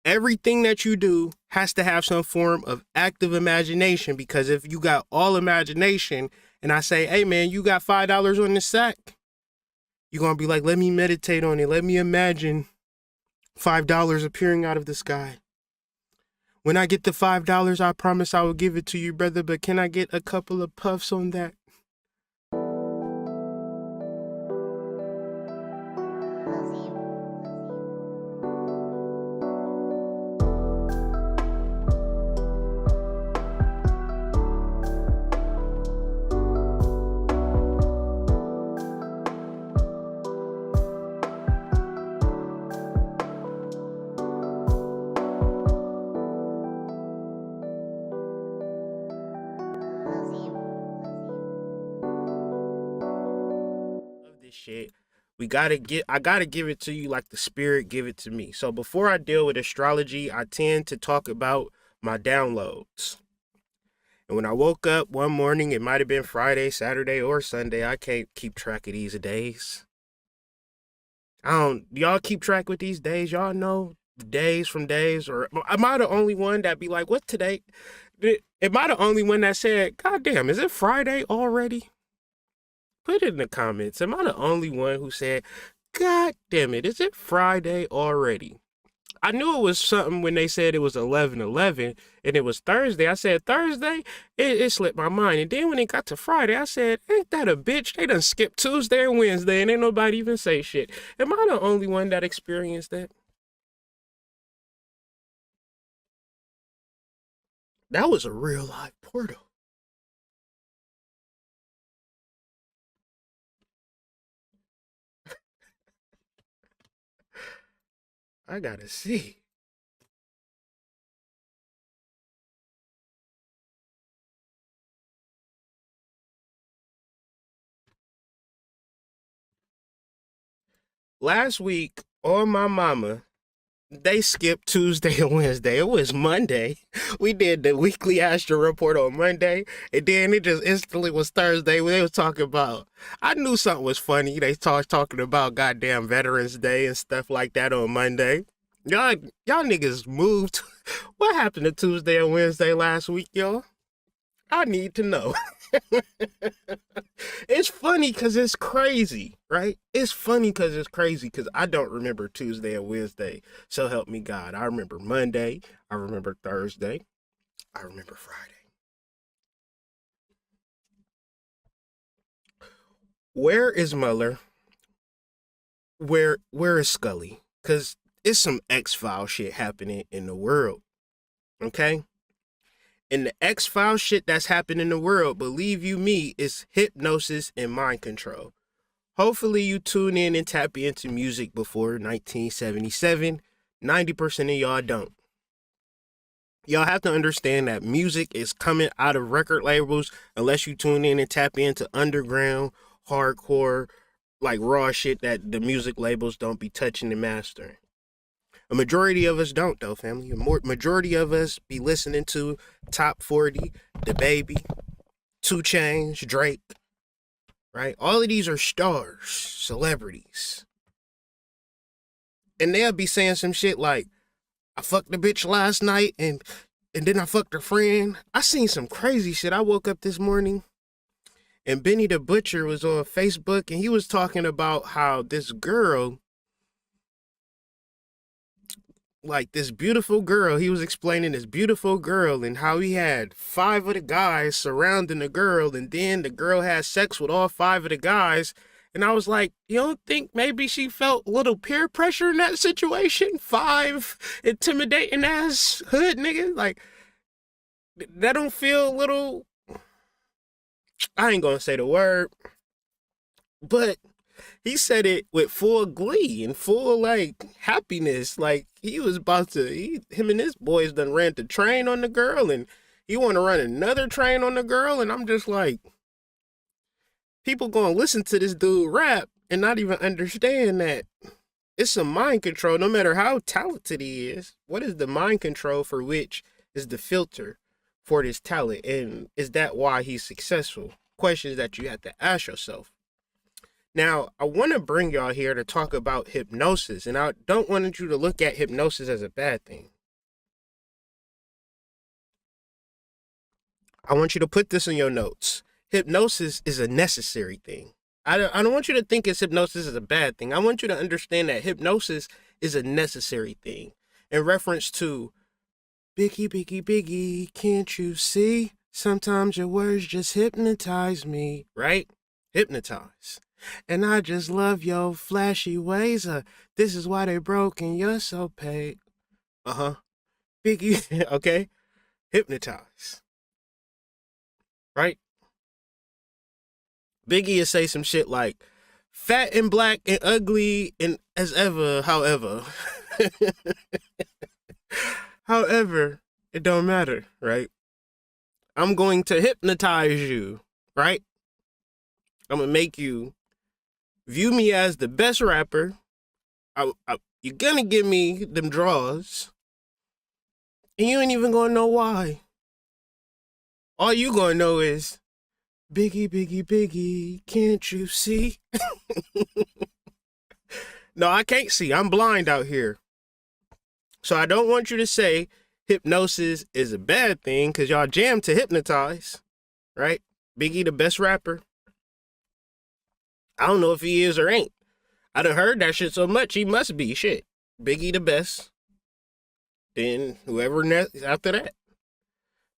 Everything that you do has to have some form of active imagination, because if you got all imagination and I say, hey man, you got $5 on the sack, you're going to be like, let me meditate on it. Let me imagine $5 appearing out of the sky. When I get the $5, I promise I will give it to you, brother, but can I get a couple of puffs on that? Shit, I gotta give it to you like the spirit give it to me. So before I deal with astrology, I tend to talk about my downloads. And when I woke up one morning, it might have been Friday, Saturday, or Sunday. I can't keep track of these days. Y'all keep track with these days? Y'all know days from days? Or am I the only one that be like, what's today? Am I the only one that said, God damn, is it Friday already? Put it in the comments. Am I the only one who said, God damn it, is it Friday already? I knew it was something when they said it was 11/11 and it was Thursday. I said, Thursday? It slipped my mind. And then when it got to Friday, I said, ain't that a bitch? They done skipped Tuesday and Wednesday and ain't nobody even say shit. Am I the only one that experienced that? That was a real life portal. I gotta see. Last week on my mama, they skipped Tuesday and Wednesday. It was Monday. We did the weekly Astro report on Monday, and then it just instantly was Thursday when they was talking about, I knew something was funny. They talking about goddamn Veterans Day and stuff like that on Monday. Y'all niggas moved. What happened to Tuesday and Wednesday last week, y'all? I need to know. It's funny because it's crazy, right? It's funny because it's crazy because I don't remember Tuesday and Wednesday. So help me God. I remember Monday. I remember Thursday. I remember Friday. Where is Mueller? Where is Scully? Because it's some X-File shit happening in the world. Okay? And the X-File shit that's happening in the world, believe you me, is hypnosis and mind control. Hopefully you tune in and tap into music before 1977. 90% of y'all don't. Y'all have to understand that music is coming out of record labels unless you tune in and tap into underground, hardcore, like raw shit that the music labels don't be touching and mastering. A majority of us don't, though, family. A majority of us be listening to Top 40, The Baby, 2 Chainz, Drake, right? All of these are stars, celebrities. And they'll be saying some shit like, I fucked the bitch last night and then I fucked her friend. I seen some crazy shit. I woke up this morning and Benny the Butcher was on Facebook and he was talking about how this girl, like this beautiful girl, he was explaining this beautiful girl and how he had 5 of the guys surrounding the girl and then the girl had sex with all 5 of the guys. And I was like, you don't think maybe she felt a little peer pressure in that situation? 5 intimidating ass hood niggas? Like, that don't feel a little, I ain't gonna say the word, but he said it with full glee and full, like, happiness. Like, he was about to, him and his boys done ran the train on the girl, and he want to run another train on the girl, and I'm just like, people gonna listen to this dude rap and not even understand that it's some mind control, no matter how talented he is. What is the mind control for which is the filter for this talent? And is that why he's successful? Questions that you have to ask yourself. Now, I want to bring y'all here to talk about hypnosis, and I don't want you to look at hypnosis as a bad thing. I want you to put this in your notes. Hypnosis is a necessary thing. I don't want you to think hypnosis is a bad thing. I want you to understand that hypnosis is a necessary thing. In reference to, Biggie, Biggie, Biggie, can't you see? Sometimes your words just hypnotize me, right? Hypnotize. And I just love your flashy ways. This is why they broke and you're so paid. Biggie, okay? Hypnotize. Right? Biggie will say some shit like, fat and black and ugly and as ever, however. However, it don't matter, right? I'm going to hypnotize you, right? I'm going to make you view me as the best rapper. You're going to give me them draws. And you ain't even going to know why. All you going to know is, Biggie, Biggie, Biggie, can't you see? No, I can't see. I'm blind out here. So I don't want you to say hypnosis is a bad thing because y'all jam to hypnotize, right? Biggie, the best rapper. I don't know if he is or ain't. I done heard that shit so much, he must be. Shit. Biggie the best. Then whoever after that.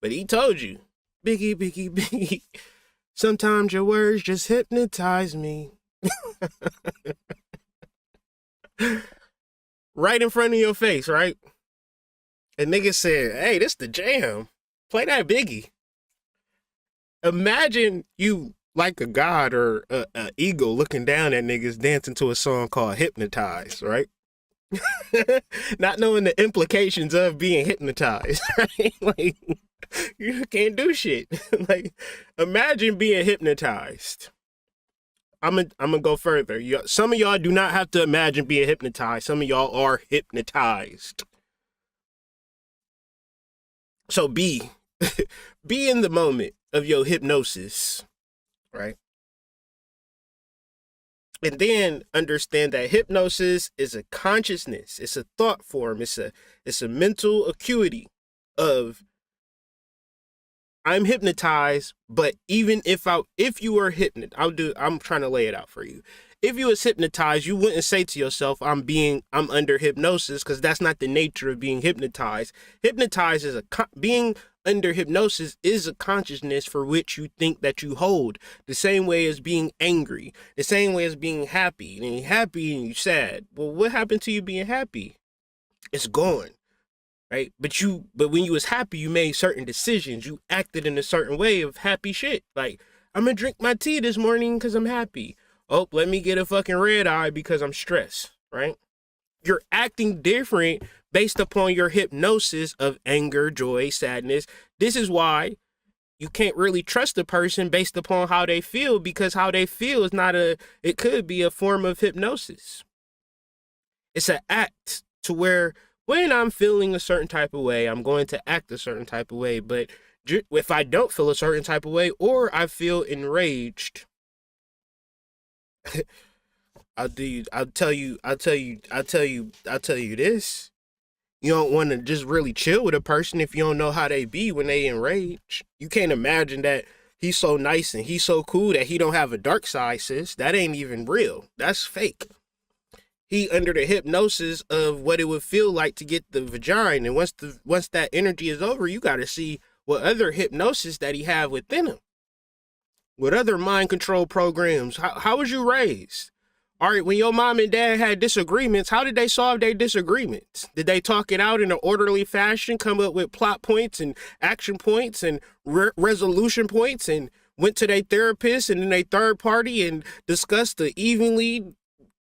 But he told you, Biggie, Biggie, Biggie, sometimes your words just hypnotize me. Right in front of your face, right? And nigga said, hey, this the jam. Play that Biggie. Imagine you like a god or a eagle looking down at niggas dancing to a song called Hypnotize, right? Not knowing the implications of being hypnotized, right? Like, you can't do shit. Like, imagine being hypnotized. I'm gonna go further. Some of y'all do not have to imagine being hypnotized. Some of y'all are hypnotized. So be in the moment of your hypnosis, right? And then understand that hypnosis is a consciousness. It's a thought form. It's a mental acuity of, I'm hypnotized, but even if you were hypnotized, I'm trying to lay it out for you. If you was hypnotized, you wouldn't say to yourself, I'm under hypnosis, because that's not the nature of being hypnotized. Hypnotized is being under hypnosis is a consciousness for which you think that you hold. The same way as being angry, the same way as being happy. And you're happy and you're sad. Well, what happened to you being happy? It's gone. Right? But when you was happy, you made certain decisions. You acted in a certain way of happy shit. Like, I'm gonna drink my tea this morning because I'm happy. Oh, let me get a fucking red eye because I'm stressed, right? You're acting different based upon your hypnosis of anger, joy, sadness. This is why you can't really trust a person based upon how they feel, because how they feel is it could be a form of hypnosis. It's an act to where, when I'm feeling a certain type of way, I'm going to act a certain type of way. But if I don't feel a certain type of way, or I feel enraged, I'll tell you this. You don't want to just really chill with a person if you don't know how they be when they enraged. You can't imagine that he's so nice and he's so cool that he don't have a dark side, sis. That ain't even real. That's fake. He under the hypnosis of what it would feel like to get the vagina. And once that energy is over, you got to see what other hypnosis that he have within him. What other mind control programs? How was you raised? All right, when your mom and dad had disagreements, how did they solve their disagreements? Did they talk it out in an orderly fashion, come up with plot points and action points and resolution points, and went to their therapist and then a third party and discussed the evenly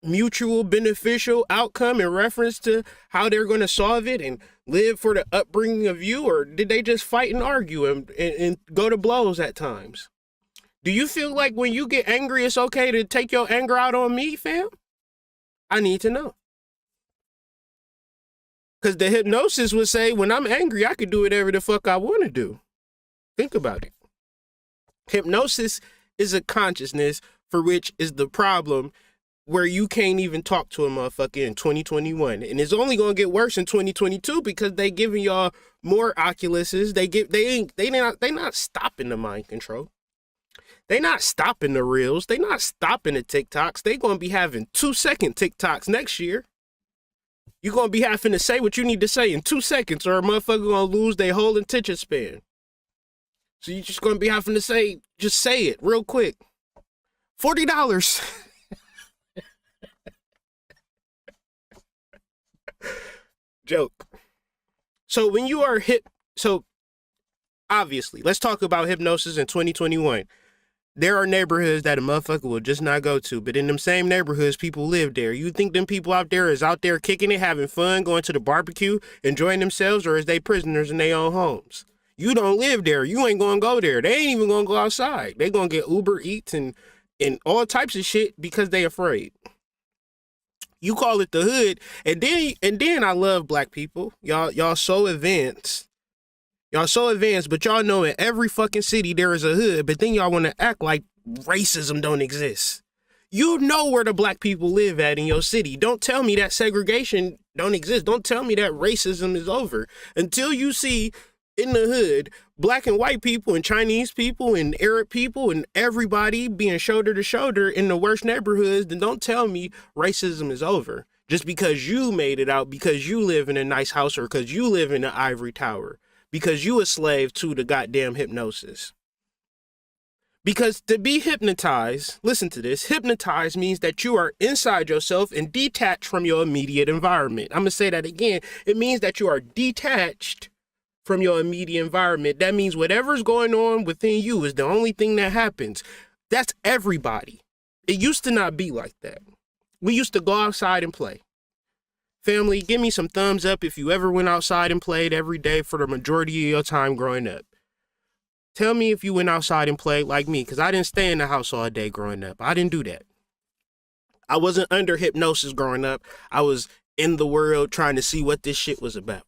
mutual beneficial outcome in reference to how they're going to solve it and live for the upbringing of you? Or did they just fight and argue and go to blows at times? Do you feel like when you get angry, it's okay to take your anger out on me, fam? I need to know. Because the hypnosis would say, when I'm angry, I could do whatever the fuck I want to do. Think about it. Hypnosis is a consciousness for which is the problem where you can't even talk to a motherfucker in 2021, and it's only gonna get worse in 2022 because they giving y'all more Oculuses. They not stopping the mind control. They not stopping the reels. They not stopping the TikToks. They gonna be having 2-second TikToks next year. You gonna be having to say what you need to say in 2 seconds, or a motherfucker gonna lose their whole attention span. So you just gonna be having to say, just say it real quick. $40. Joke. So when you are so obviously, let's talk about hypnosis in 2021. There are neighborhoods that a motherfucker will just not go to, but in them same neighborhoods, people live there. You think them people out there kicking it, having fun, going to the barbecue, enjoying themselves, or is they prisoners in their own homes? You don't live there. You ain't gonna go there. They ain't even gonna go outside. They gonna get Uber Eats and all types of shit because they afraid. You call it the hood, and then I love black people. Y'all so advanced. Y'all so advanced, but y'all know in every fucking city there is a hood, but then y'all want to act like racism don't exist. You know where the black people live at in your city. Don't tell me that segregation don't exist. Don't tell me that racism is over until you see in the hood black and white people and Chinese people and Arab people and everybody being shoulder to shoulder in the worst neighborhoods. Then don't tell me racism is over just because you made it out, because you live in a nice house, or because you live in an ivory tower, because you a slave to the goddamn hypnosis. Because to be hypnotized, listen to this, hypnotized means that you are inside yourself and detached from your immediate environment. I'm going to say that again. It means that you are detached from your immediate environment. That means whatever's going on within you is the only thing that happens. That's everybody. It used to not be like that. We used to go outside and play. Family, give me some thumbs up if you ever went outside and played every day for the majority of your time growing up. Tell me if you went outside and played like me, because I didn't stay in the house all day growing up. I didn't do that. I wasn't under hypnosis growing up. I was in the world trying to see what this shit was about.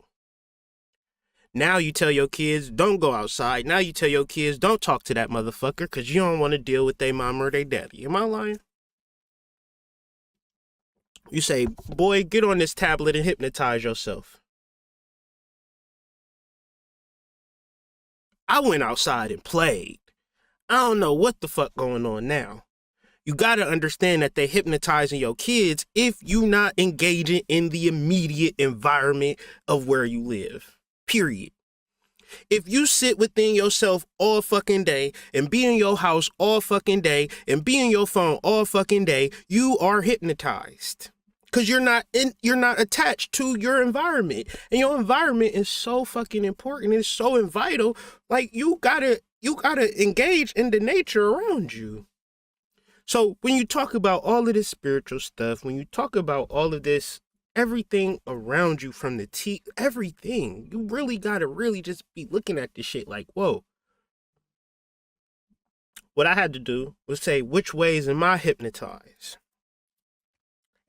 Now you tell your kids, don't go outside. Now you tell your kids, don't talk to that motherfucker because you don't want to deal with their mama or their daddy. Am I lying? You say, boy, get on this tablet and hypnotize yourself. I went outside and played. I don't know what the fuck going on now. You got to understand that they hypnotizing your kids if you not engaging in the immediate environment of where you live. Period. If you sit within yourself all fucking day and be in your house all fucking day and be in your phone all fucking day, you are hypnotized. Because you're not attached to your environment. And your environment is so fucking important. It's so vital. Like you gotta engage in the nature around you. So when you talk about all of this spiritual stuff, when you talk about all of this, everything around you from the everything, you really gotta really just be looking at this shit like, whoa. What I had to do was say, which ways am I hypnotized?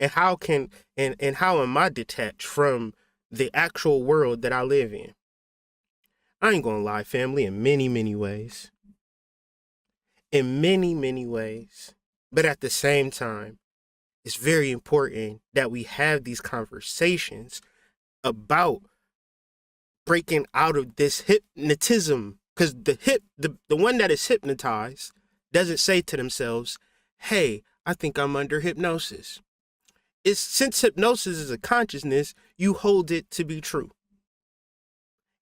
And how am I detached from the actual world that I live in? I ain't gonna lie, family, in many, many ways. In many, many ways. But at the same time, it's very important that we have these conversations about breaking out of this hypnotism. Because the one that is hypnotized doesn't say to themselves, hey, I think I'm under hypnosis. Since hypnosis is a consciousness, you hold it to be true.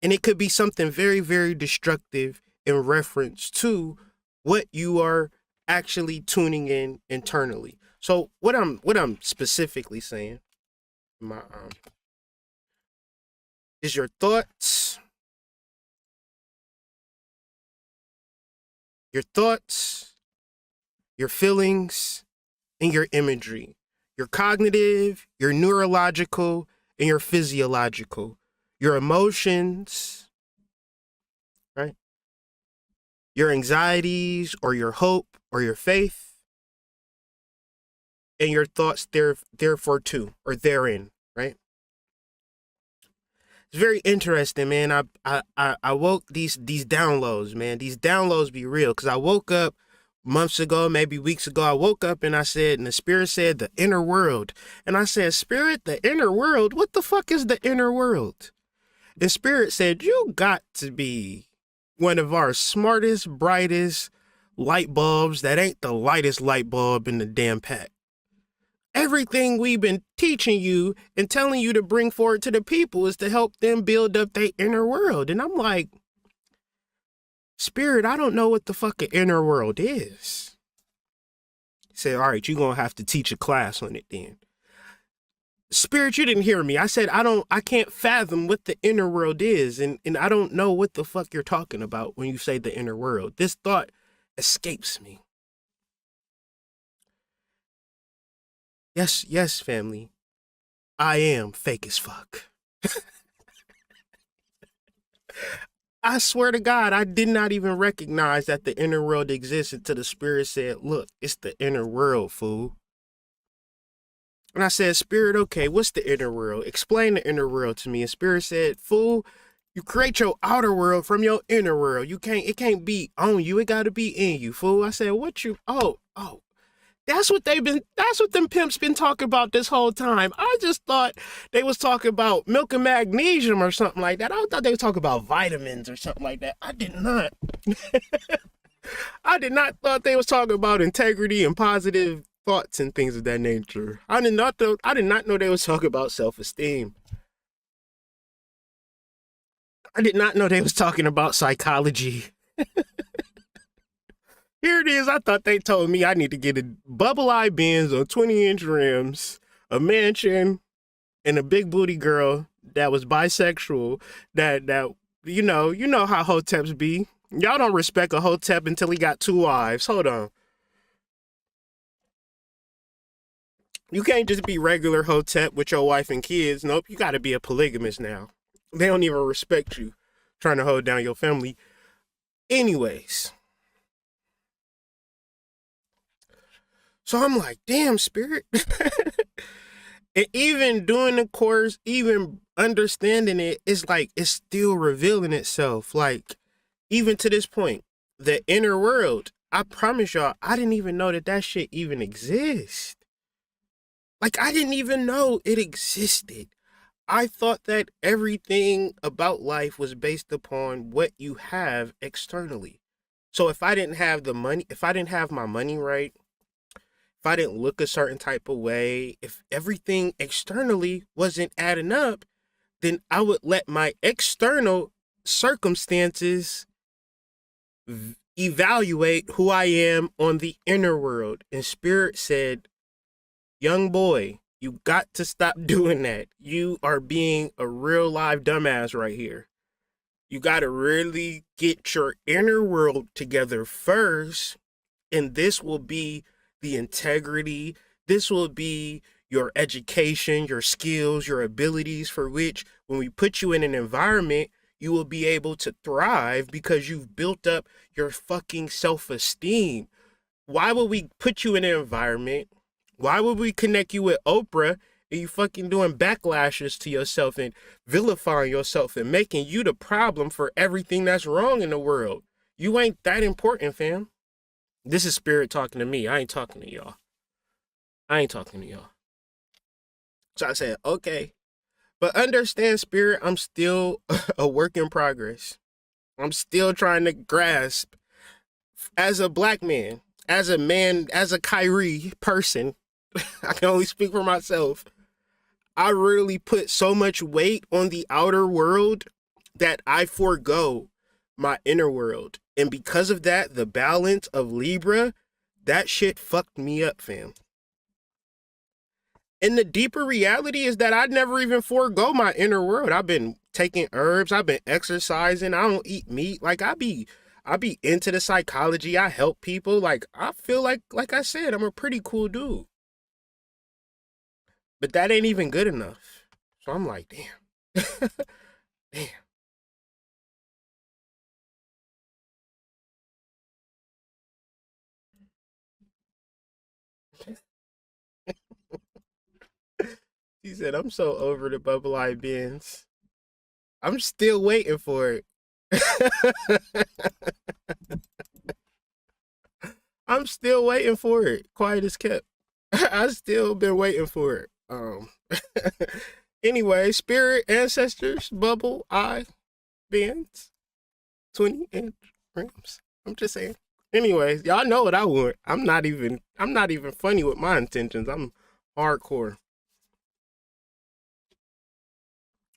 And it could be something very, very destructive in reference to what you are actually tuning in internally. So what I'm specifically saying, is your thoughts, your feelings, and your imagery. Your cognitive, your neurological, and your physiological. Your emotions, right? Your anxieties, or your hope, or your faith. And your thoughts therefore too, or therein, right? It's very interesting, man. I woke these downloads, man. These downloads be real, because I woke up months ago, maybe weeks ago, I woke up and I said, and the spirit said, the inner world. And I said, Spirit, the inner world? What the fuck is the inner world? And Spirit said, you got to be one of our smartest, brightest light bulbs that ain't the lightest light bulb in the damn pack. Everything we've been teaching you and telling you to bring forward to the people is to help them build up their inner world. And I'm like, Spirit, I don't know what the fuck an inner world is. He said, all right, you're going to have to teach a class on it then. Spirit, you didn't hear me. I said, I can't fathom what the inner world is. And I don't know what the fuck you're talking about when you say the inner world. This thought escapes me. Yes, family. I am fake as fuck. I swear to God, I did not even recognize that the inner world exists until the Spirit said, look, it's the inner world, fool. And I said, Spirit, okay, what's the inner world? Explain the inner world to me. And Spirit said, fool, you create your outer world from your inner world. It can't be on you. It got to be in you, fool. I said, that's what them pimps been talking about this whole time. I just thought they was talking about milk and magnesium or something like that. I thought they was talking about vitamins or something like that. I did not. I did not thought they was talking about integrity and positive thoughts and things of that nature. I did not know they was talking about self-esteem. I did not know they was talking about psychology. Here it is. I thought they told me I need to get a bubble eye Benz on 20-inch rims, a mansion, and a big booty girl that was bisexual. That you know how hoteps be. Y'all don't respect a hotep until he got 2 wives. Hold on. You can't just be regular hotep with your wife and kids. Nope, you got to be a polygamist now. They don't even respect you trying to hold down your family. Anyways. So I'm like, damn, Spirit. And even doing the course, even understanding it, it's like, it's still revealing itself. Like, even to this point, the inner world, I promise y'all, I didn't even know that shit even exists. Like, I didn't even know it existed. I thought that everything about life was based upon what you have externally. So if I didn't have the money, if I didn't have my money right, if I didn't look a certain type of way, if everything externally wasn't adding up, then I would let my external circumstances evaluate who I am on the inner world. And Spirit said, young boy, you got to stop doing that. You are being a real live dumbass right here. You got to really get your inner world together first, and this will be the integrity. This will be your education, your skills, your abilities, for which when we put you in an environment, you will be able to thrive because you've built up your fucking self-esteem. Why would we put you in an environment? Why would we connect you with Oprah and you fucking doing backlashes to yourself and vilifying yourself and making you the problem for everything that's wrong in the world? You ain't that important, fam. This is Spirit talking to me. I ain't talking to y'all. So I said, okay. But understand, Spirit, I'm still a work in progress. I'm still trying to grasp, as a black man, as a Kyrie person, I can only speak for myself. I really put so much weight on the outer world that I forego my inner world. And because of that, the balance of Libra, that shit fucked me up, fam. And the deeper reality is that I never even forego my inner world. I've been taking herbs. I've been exercising. I don't eat meat. Like, I be into the psychology. I help people. Like, I feel like I said, I'm a pretty cool dude. But that ain't even good enough. So I'm like, damn. Damn. He said, I'm so over the bubble eye Benz. I'm still waiting for it. I'm still waiting for it. Quiet as kept. I still been waiting for it. Anyway, spirit, ancestors, bubble, eye, bands, 20-inch rims. I'm just saying. Anyways, y'all know what I want. I'm not even funny with my intentions. I'm hardcore.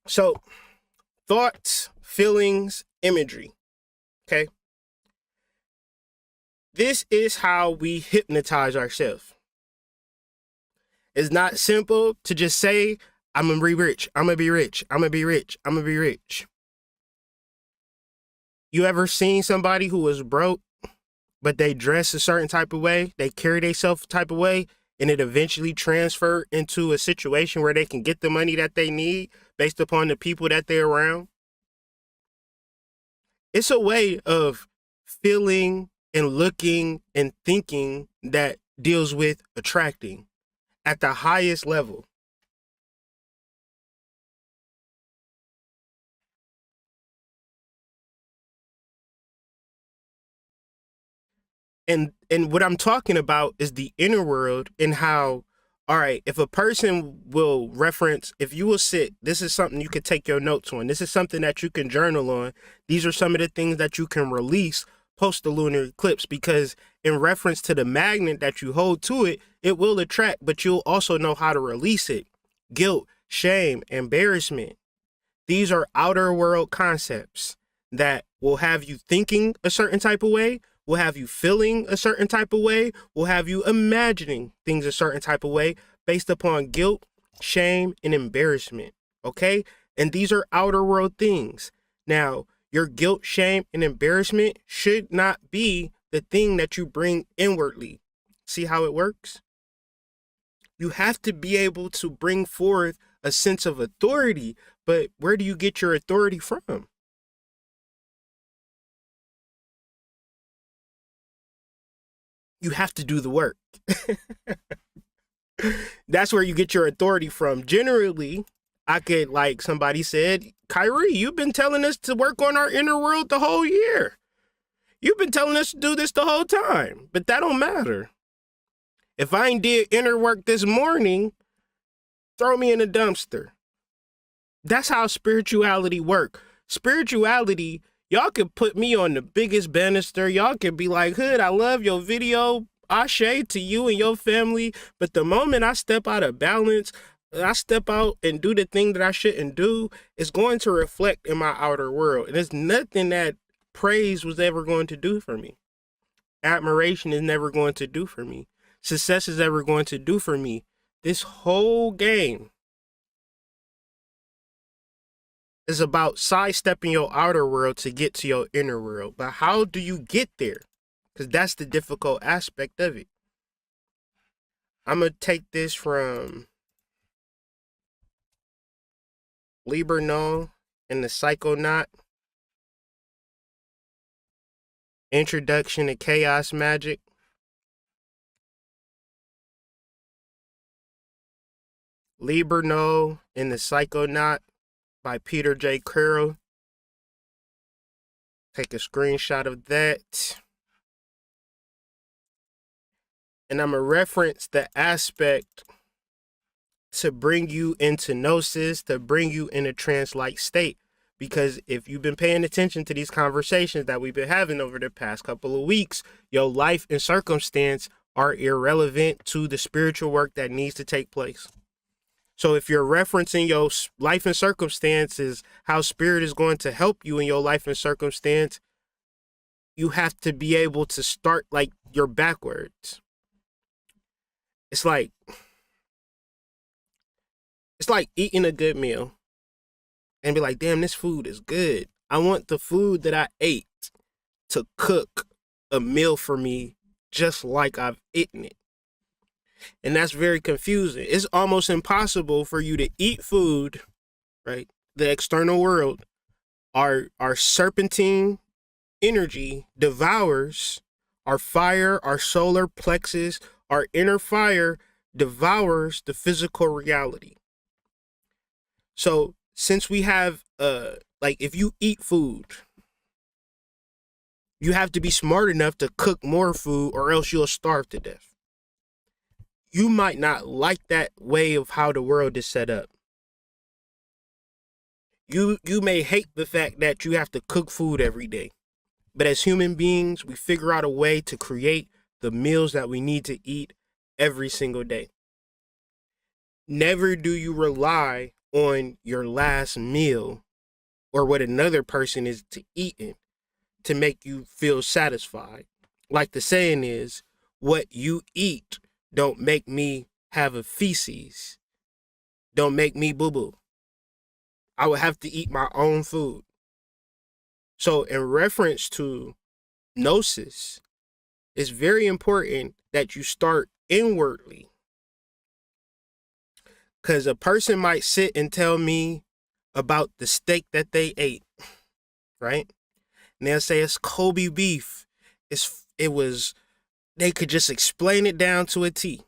So, thoughts, feelings, imagery. Okay? This is how we hypnotize ourselves. It's not simple to just say, I'm gonna be rich, I'm gonna be rich, I'm gonna be rich, I'm gonna be rich. You ever seen somebody who was broke, but they dress a certain type of way, they carry themselves a type of way, and it eventually transfer into a situation where they can get the money that they need based upon the people that they're around? It's a way of feeling and looking and thinking that deals with attracting at the highest level. And what I'm talking about is the inner world and how, all right, if a person will reference, if you will sit, this is something you could take your notes on. This is something that you can journal on. These are some of the things that you can release post the lunar eclipse, because in reference to the magnet that you hold to it, it will attract, but you'll also know how to release it. Guilt, shame, embarrassment. These are outer world concepts that will have you thinking a certain type of way, will have you feeling a certain type of way, will have you imagining things a certain type of way based upon guilt, shame, and embarrassment. Okay? And these are outer world things. Now, your guilt, shame, and embarrassment should not be the thing that you bring inwardly. See how it works? You have to be able to bring forth a sense of authority, but where do you get your authority from? You have to do the work. That's where you get your authority from. Generally, I could, like somebody said, Kyrie, you've been telling us to work on our inner world the whole year. You've been telling us to do this the whole time, but that don't matter. If I ain't did inner work this morning, throw me in a dumpster. That's how spirituality work. Spirituality, y'all could put me on the biggest banister. Y'all could be like, Hood, I love your video. Ashe to you and your family. But the moment I step out of balance, I step out and do the thing that I shouldn't do, it's going to reflect in my outer world. And there's nothing that praise was ever going to do for me. Admiration is never going to do for me. Success is ever going to do for me. This whole game is about sidestepping your outer world to get to your inner world. But how do you get there? Because that's the difficult aspect of it. I'm going to take this from Liber and the Psychonaut. Introduction to Chaos Magic. Liber and the Psychonaut by Peter J. Carroll. Take a screenshot of that. And I'm going to reference the aspect to bring you into gnosis, to bring you in a trance-like state. Because if you've been paying attention to these conversations that we've been having over the past couple of weeks, your life and circumstance are irrelevant to the spiritual work that needs to take place. So if you're referencing your life and circumstances, how spirit is going to help you in your life and circumstance, you have to be able to start like you're backwards. It's like eating a good meal and be like, damn, this food is good. I want the food that I ate to cook a meal for me just like I've eaten it. And that's very confusing. It's almost impossible for you to eat food, right? The external world, our serpentine energy devours our fire, our solar plexus, our inner fire devours the physical reality. So since we have, like if you eat food, You have to be smart enough to cook more food or else you'll starve to death. You might not like that way of how the world is set up. You may hate the fact that you have to cook food every day. But as human beings, we figure out a way to create the meals that we need to eat every single day. Never do you rely on your last meal or what another person is to eating to make you feel satisfied. Like the saying is, what you eat don't make me have a feces. Don't make me boo-boo. I would have to eat my own food. So in reference to gnosis, it's very important that you start inwardly. Because a person might sit and tell me about the steak that they ate, right? And they'll say it's Kobe beef. They could just explain it down to a T.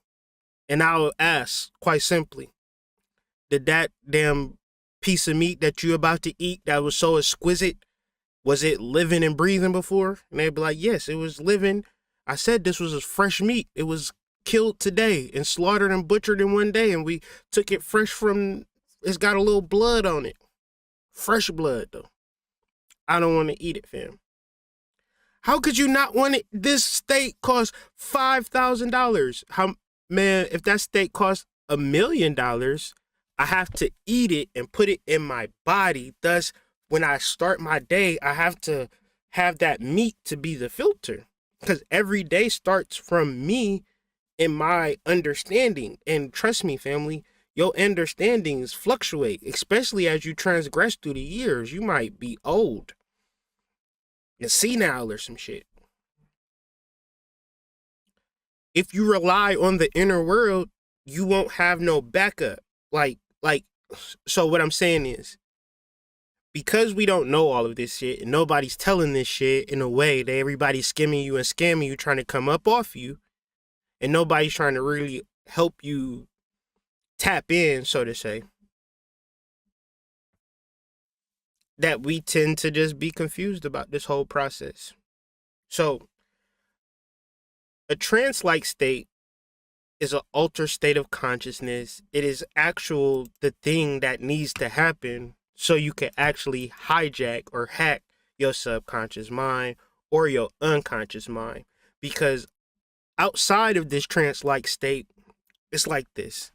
And I'll ask, quite simply, did that damn piece of meat that you're about to eat that was so exquisite, was it living and breathing before? And they'd be like, yes, it was living. I said this was fresh meat. It was killed today and slaughtered and butchered in one day. And we took it fresh from, it's got a little blood on it. Fresh blood, though. I don't want to eat it, fam. How could you not want it? This steak costs $5,000. Man, if that steak costs $1 million, I have to eat it and put it in my body. Thus, when I start my day, I have to have that meat to be the filter. Because every day starts from me and my understanding. And trust me, family, your understandings fluctuate, especially as you transgress through the years. You might be old and senile or some shit. If you rely on the inner world, you won't have no backup. So what I'm saying is, because we don't know all of this shit and nobody's telling this shit in a way that everybody's skimming you and scamming you, trying to come up off you, and nobody's trying to really help you tap in, so to say, that we tend to just be confused about this whole process. So a trance-like state is an altered state of consciousness. It is the thing that needs to happen so you can actually hijack or hack your subconscious mind or your unconscious mind. Because outside of this trance-like state, it's like this.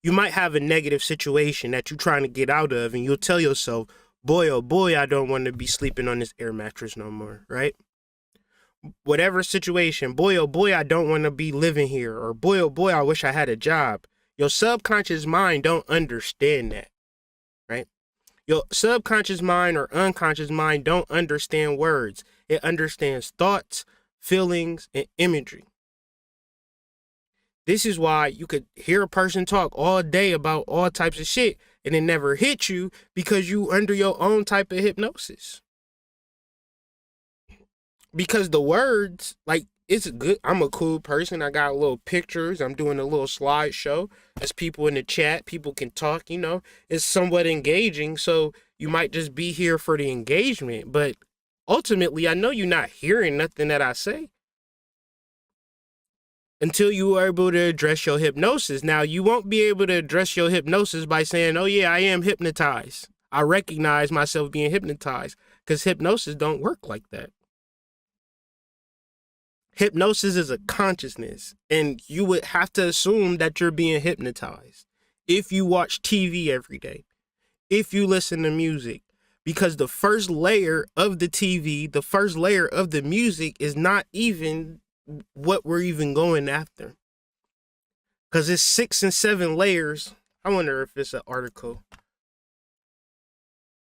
You might have a negative situation that you're trying to get out of, and you'll tell yourself, boy, oh boy, I don't want to be sleeping on this air mattress no more, right? Whatever situation, boy, oh boy, I don't want to be living here, or boy, oh boy, I wish I had a job. Your subconscious mind don't understand that, right? Your subconscious mind or unconscious mind don't understand words. It understands thoughts, feelings, and imagery. This is why you could hear a person talk all day about all types of shit and it never hit you, because you under your own type of hypnosis. Because the words, like, it's good. I'm a cool person. I got little pictures. I'm doing a little slideshow. There's people in the chat. People can talk, It's somewhat engaging. So you might just be here for the engagement. But ultimately, I know you're not hearing nothing that I say until you are able to address your hypnosis. Now, you won't be able to address your hypnosis by saying, oh, yeah, I am hypnotized. I recognize myself being hypnotized, because hypnosis don't work like that. Hypnosis is a consciousness, and you would have to assume that you're being hypnotized if you watch TV every day, if you listen to music, because the first layer of the TV, the first layer of the music is not even what we're even going after, because it's 6 and 7 layers. I wonder if it's an article.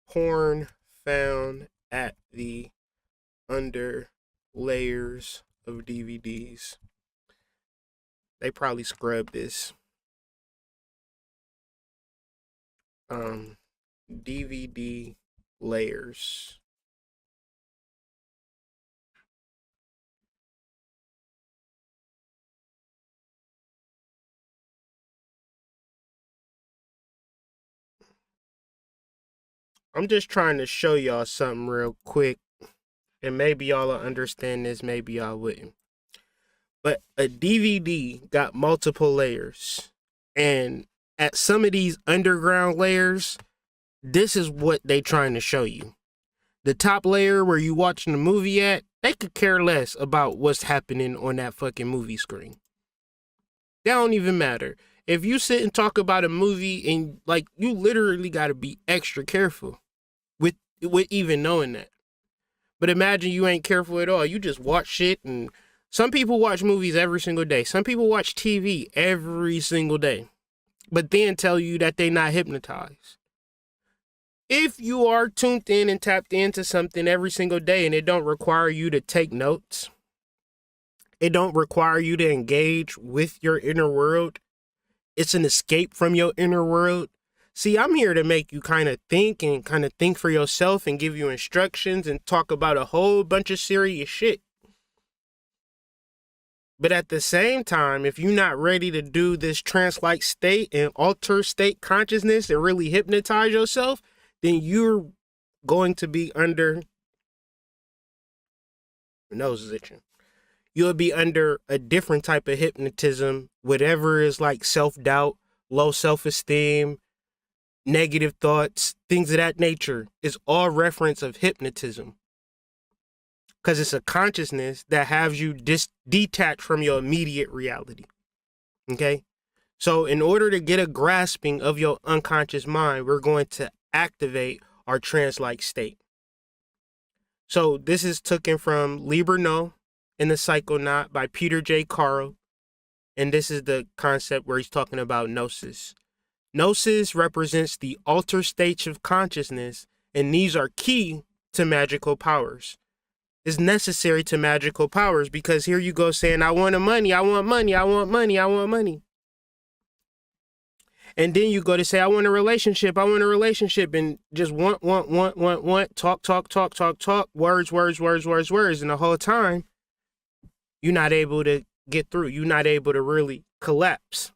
Porn found at the under layers of DVDs. They probably scrubbed this. DVD layers. I'm just trying to show y'all something real quick. and maybe y'all will understand this, maybe y'all wouldn't. But a DVD got multiple layers. And at some of these underground layers, this is what they trying to show you. The top layer where you watching the movie at, they could care less about what's happening on that fucking movie screen. That don't even matter. If you sit and talk about a movie and like you literally got to be extra careful with even knowing that. But imagine you ain't careful at all. You just watch shit, and some people watch movies every single day. Some people watch TV every single day, but then tell you that they not hypnotized. If you are tuned in and tapped into something every single day and it don't require you to take notes, it don't require you to engage with your inner world, it's an escape from your inner world. See, I'm here to make you kind of think for yourself and give you instructions and talk about a whole bunch of serious shit. But at the same time, if you're not ready to do this trance-like state and alter state consciousness and really hypnotize yourself, then you're going to be under, my nose is itching. You'll be under a different type of hypnotism, whatever is like self-doubt, low self-esteem, negative thoughts, things of that nature, is all reference of hypnotism. Because it's a consciousness that has you detached from your immediate reality. Okay? So in order to get a grasping of your unconscious mind, we're going to activate our trance-like state. So this is taken from Liber No in the Psychonaut by Peter J. Carl. And this is the concept where he's talking about gnosis. Gnosis represents the altered states of consciousness, and these are key to magical powers. It's necessary to magical powers because here you go saying, I want money, I want money, I want money, I want money. And then you go to say, I want a relationship, and just want, talk, words. And the whole time, you're not able to get through. You're not able to really collapse.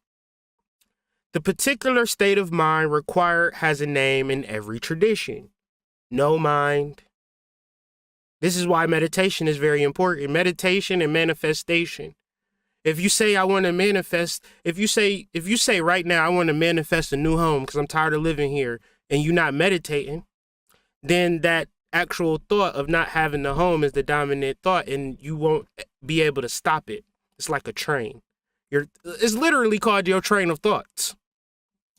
The particular state of mind required has a name in every tradition. No mind. This is why meditation is very important. Meditation and manifestation. If you say I want to manifest, if you say right now I want to manifest a new home because I'm tired of living here, and you're not meditating, then that actual thought of not having the home is the dominant thought, and you won't be able to stop it. It's like a train. It's literally called your train of thoughts.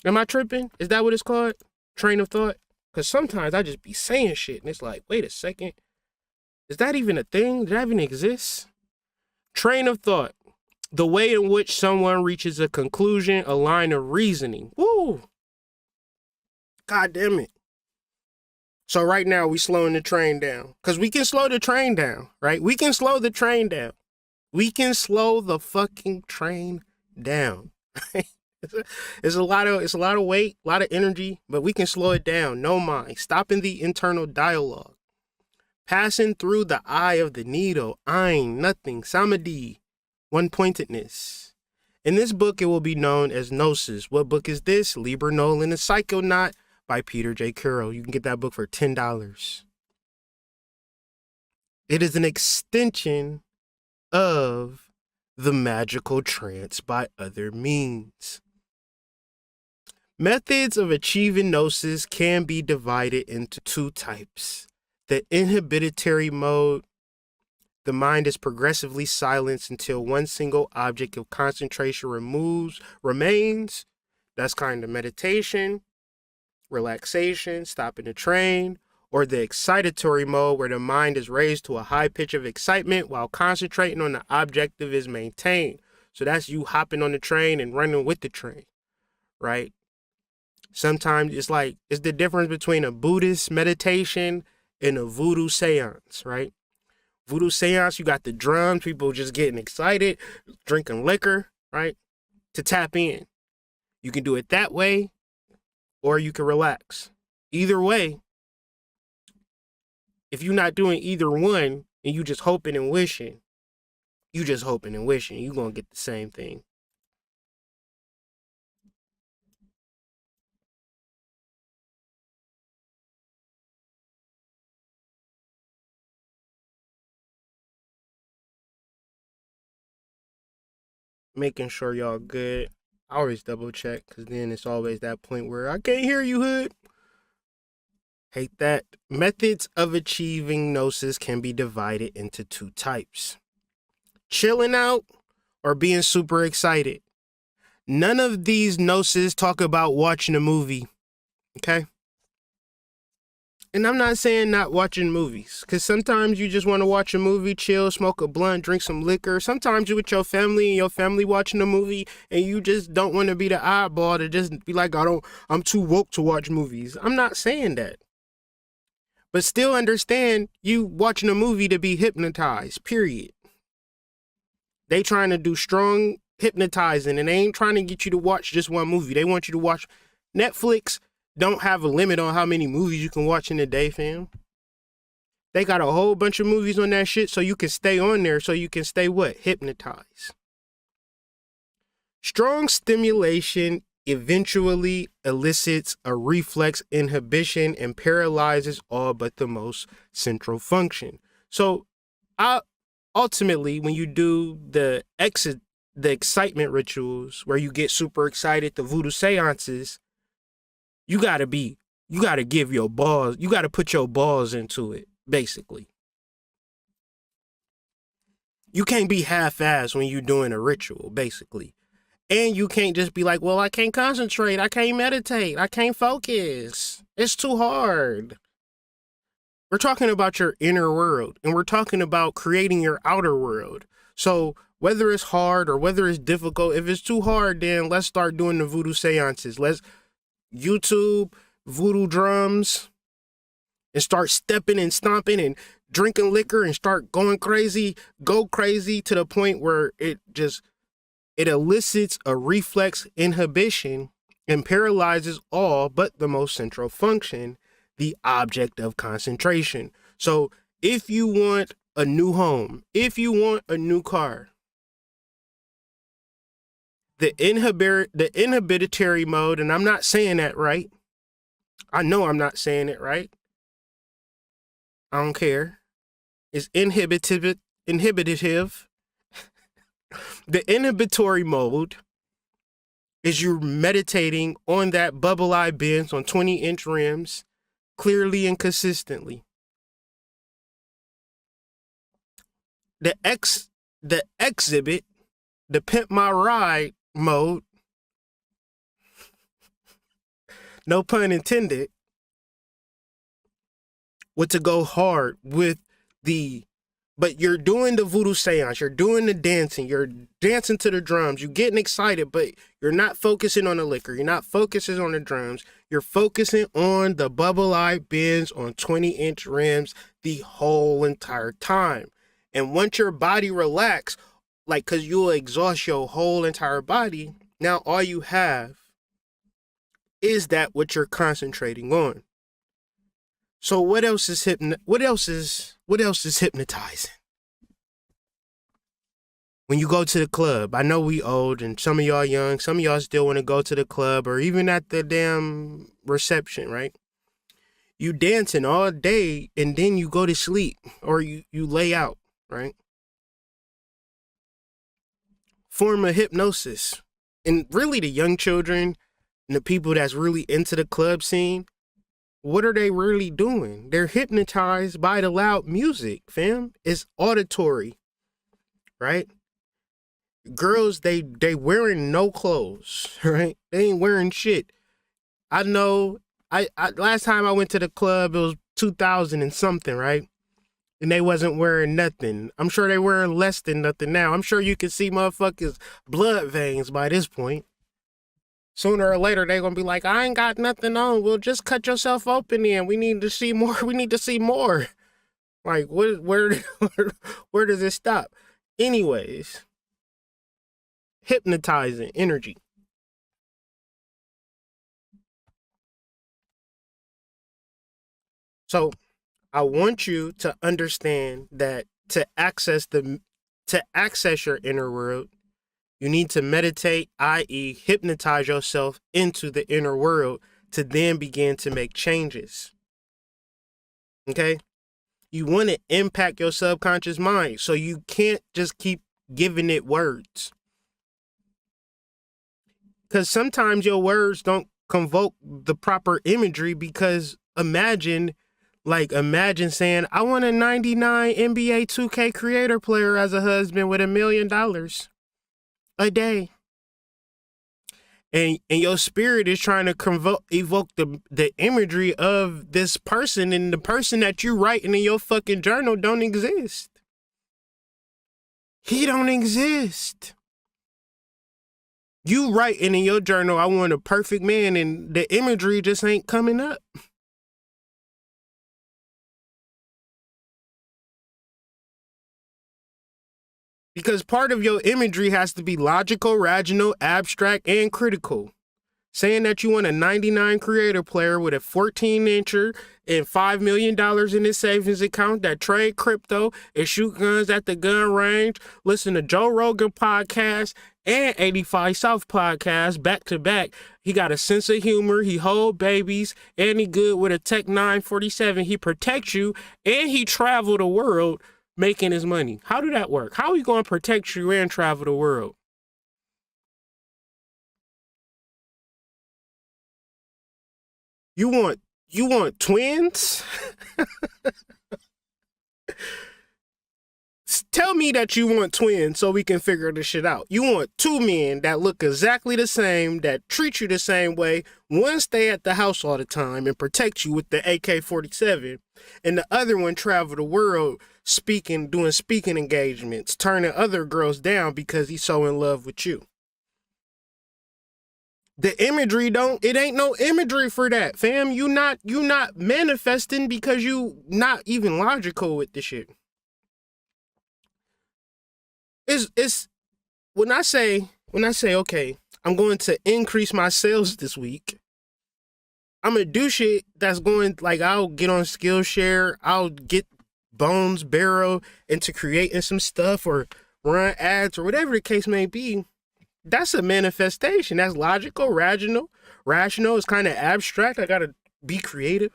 Am I tripping? Is that what it's called? Train of thought? Because sometimes I just be saying shit and it's like, wait a second. Is that even a thing? Did that even exist? Train of thought. The way in which someone reaches a conclusion, a line of reasoning. Woo! God damn it. So right now we slowing the train down. Because we can slow the train down, right? We can slow the train down. We can slow the fucking train down. It's a lot of weight, a lot of energy, but we can slow it down. No mind. Stopping the internal dialogue. Passing through the eye of the needle. Ein, nothing. Samadhi. One-pointedness. In this book, it will be known as Gnosis. What book is this? Liber No in the Psychonaut by Peter J. Carroll. You can get that book for $10. It is an extension of the magical trance by other means. Methods of achieving gnosis can be divided into two types. The inhibitory mode. The mind is progressively silenced until one single object of concentration remains. That's kind of meditation, relaxation, stopping the train, or the excitatory mode where the mind is raised to a high pitch of excitement while concentrating on the objective is maintained. So that's you hopping on the train and running with the train, right? Sometimes it's the difference between a Buddhist meditation and a voodoo seance, right? Voodoo seance, you got the drums, people just getting excited, drinking liquor, right? To tap in. You can do it that way, or you can relax. Either way, if you're not doing either one and you just hoping and wishing, you're going to get the same thing. making sure y'all good. I always double check because then it's always that point where I can't hear you, hood. Hate that. Methods of achieving gnosis can be divided into two types: chilling out or being super excited. None of these gnosis talk about watching a movie, okay? And I'm not saying not watching movies, because sometimes you just want to watch a movie, chill, smoke a blunt, drink some liquor. Sometimes you're with your family and your family watching a movie and you just don't want to be the oddball to just be like, I'm too woke to watch movies. I'm not saying that. But still understand you watching a movie to be hypnotized, period. They trying to do strong hypnotizing and they ain't trying to get you to watch just one movie. They want you to watch. Netflix don't have a limit on how many movies you can watch in a day, fam. They got a whole bunch of movies on that shit so you can stay on there, so you can stay what? Hypnotized. Strong stimulation eventually elicits a reflex inhibition and paralyzes all but the most central function. So ultimately, when you do the excitement rituals where you get super excited, the voodoo seances, you gotta give your balls, you gotta put your balls into it, basically. You can't be half-assed when you're doing a ritual, basically. And you can't just be like, well, I can't concentrate, I can't meditate, I can't focus. It's too hard. We're talking about your inner world, and we're talking about creating your outer world. So whether it's hard or whether it's difficult, if it's too hard, then let's start doing the voodoo seances. Let's YouTube voodoo drums and start stepping and stomping and drinking liquor and start going crazy, go crazy to the point where it elicits a reflex inhibition and paralyzes all but the most central function, the object of concentration. So if you want a new home, if you want a new car, the inhibitory mode, and I'm not saying that right. I know I'm not saying it right. I don't care. It's inhibitive. The inhibitory mode is you meditating on that bubble eye bends on 20-inch rims clearly and consistently. The exhibit, the pimp my ride mode, no pun intended, with to go hard with but you're doing the voodoo seance, you're doing the dancing, you're dancing to the drums, you're getting excited, but you're not focusing on the liquor, you're not focusing on the drums, you're focusing on the bubble eye bends on 20-inch rims the whole entire time. And once your body relax, like, cause you'll exhaust your whole entire body, now all you have is that what you're concentrating on. So what else is hypnotizing? When you go to the club, I know we old and some of y'all young, some of y'all still want to go to the club or even at the damn reception, right? You dancing all day and then you go to sleep or you lay out, right? Form of hypnosis. And really the young children and the people that's really into the club scene, what are they really doing? They're hypnotized by the loud music, fam. It's auditory, right? Girls, they wearing no clothes, right? They ain't wearing shit. I know, I last time I went to the club, it was 2000 and something, right? And they wasn't wearing nothing. I'm sure they wearing less than nothing now. I'm sure you can see motherfuckers' blood veins by this point. Sooner or later, they're going to be like, I ain't got nothing on. Well, just cut yourself open then. We need to see more. We need to see more. Like, where does it stop? Anyways, hypnotizing energy. So I want you to understand that to access your inner world, you need to meditate, i.e. hypnotize yourself into the inner world to then begin to make changes. Okay? You want to impact your subconscious mind, so you can't just keep giving it words. Because sometimes your words don't convoke the proper imagery, because imagine saying, I want a 99 NBA 2K creator player as a husband with $1 million a day. And your spirit is trying to evoke the imagery of this person, and the person that you writing in your fucking journal don't exist. He don't exist. You writing in your journal, I want a perfect man, and the imagery just ain't coming up. Because part of your imagery has to be logical, rational, abstract, and critical. Saying that you want a 99 creator player with a 14-incher and $5 million in his savings account that trade crypto and shoot guns at the gun range, listen to Joe Rogan podcast and 85 South podcast back to back. He got a sense of humor, he hold babies, and he good with a Tech 947. He protects you, and he travel the world making his money. How do that work? How are we going to protect you and travel the world? You want twins? Tell me that you want twins so we can figure this shit out. You want two men that look exactly the same, that treat you the same way. One stay at the house all the time and protect you with the AK-47, and the other one travel the world doing speaking engagements, turning other girls down because he's so in love with you. The imagery it ain't no imagery for that, fam. You not manifesting because you not even logical with this shit. It's when I say, okay, I'm going to increase my sales this week, I'm gonna do shit that's going, like, I'll get on Skillshare, I'll get Bones Barrow into creating some stuff or run ads or whatever the case may be. That's a manifestation. That's logical, rational. Rational is kind of abstract. I gotta be creative.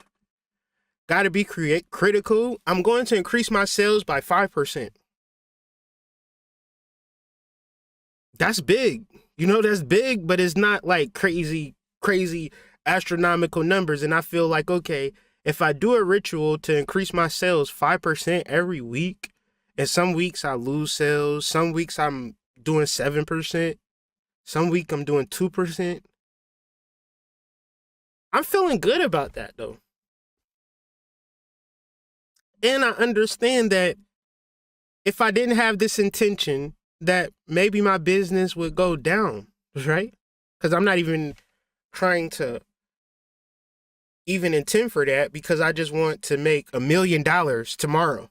Gotta be critical. I'm going to increase my sales by 5%. That's big. That's big, but it's not like crazy astronomical numbers. And I feel like, okay, if I do a ritual to increase my sales 5% every week, and some weeks I lose sales, some weeks I'm doing 7%, some week I'm doing 2%. I'm feeling good about that, though. And I understand that if I didn't have this intention, that maybe my business would go down, right? Because I'm not even trying to even intend for that, because I just want to make $1 million tomorrow.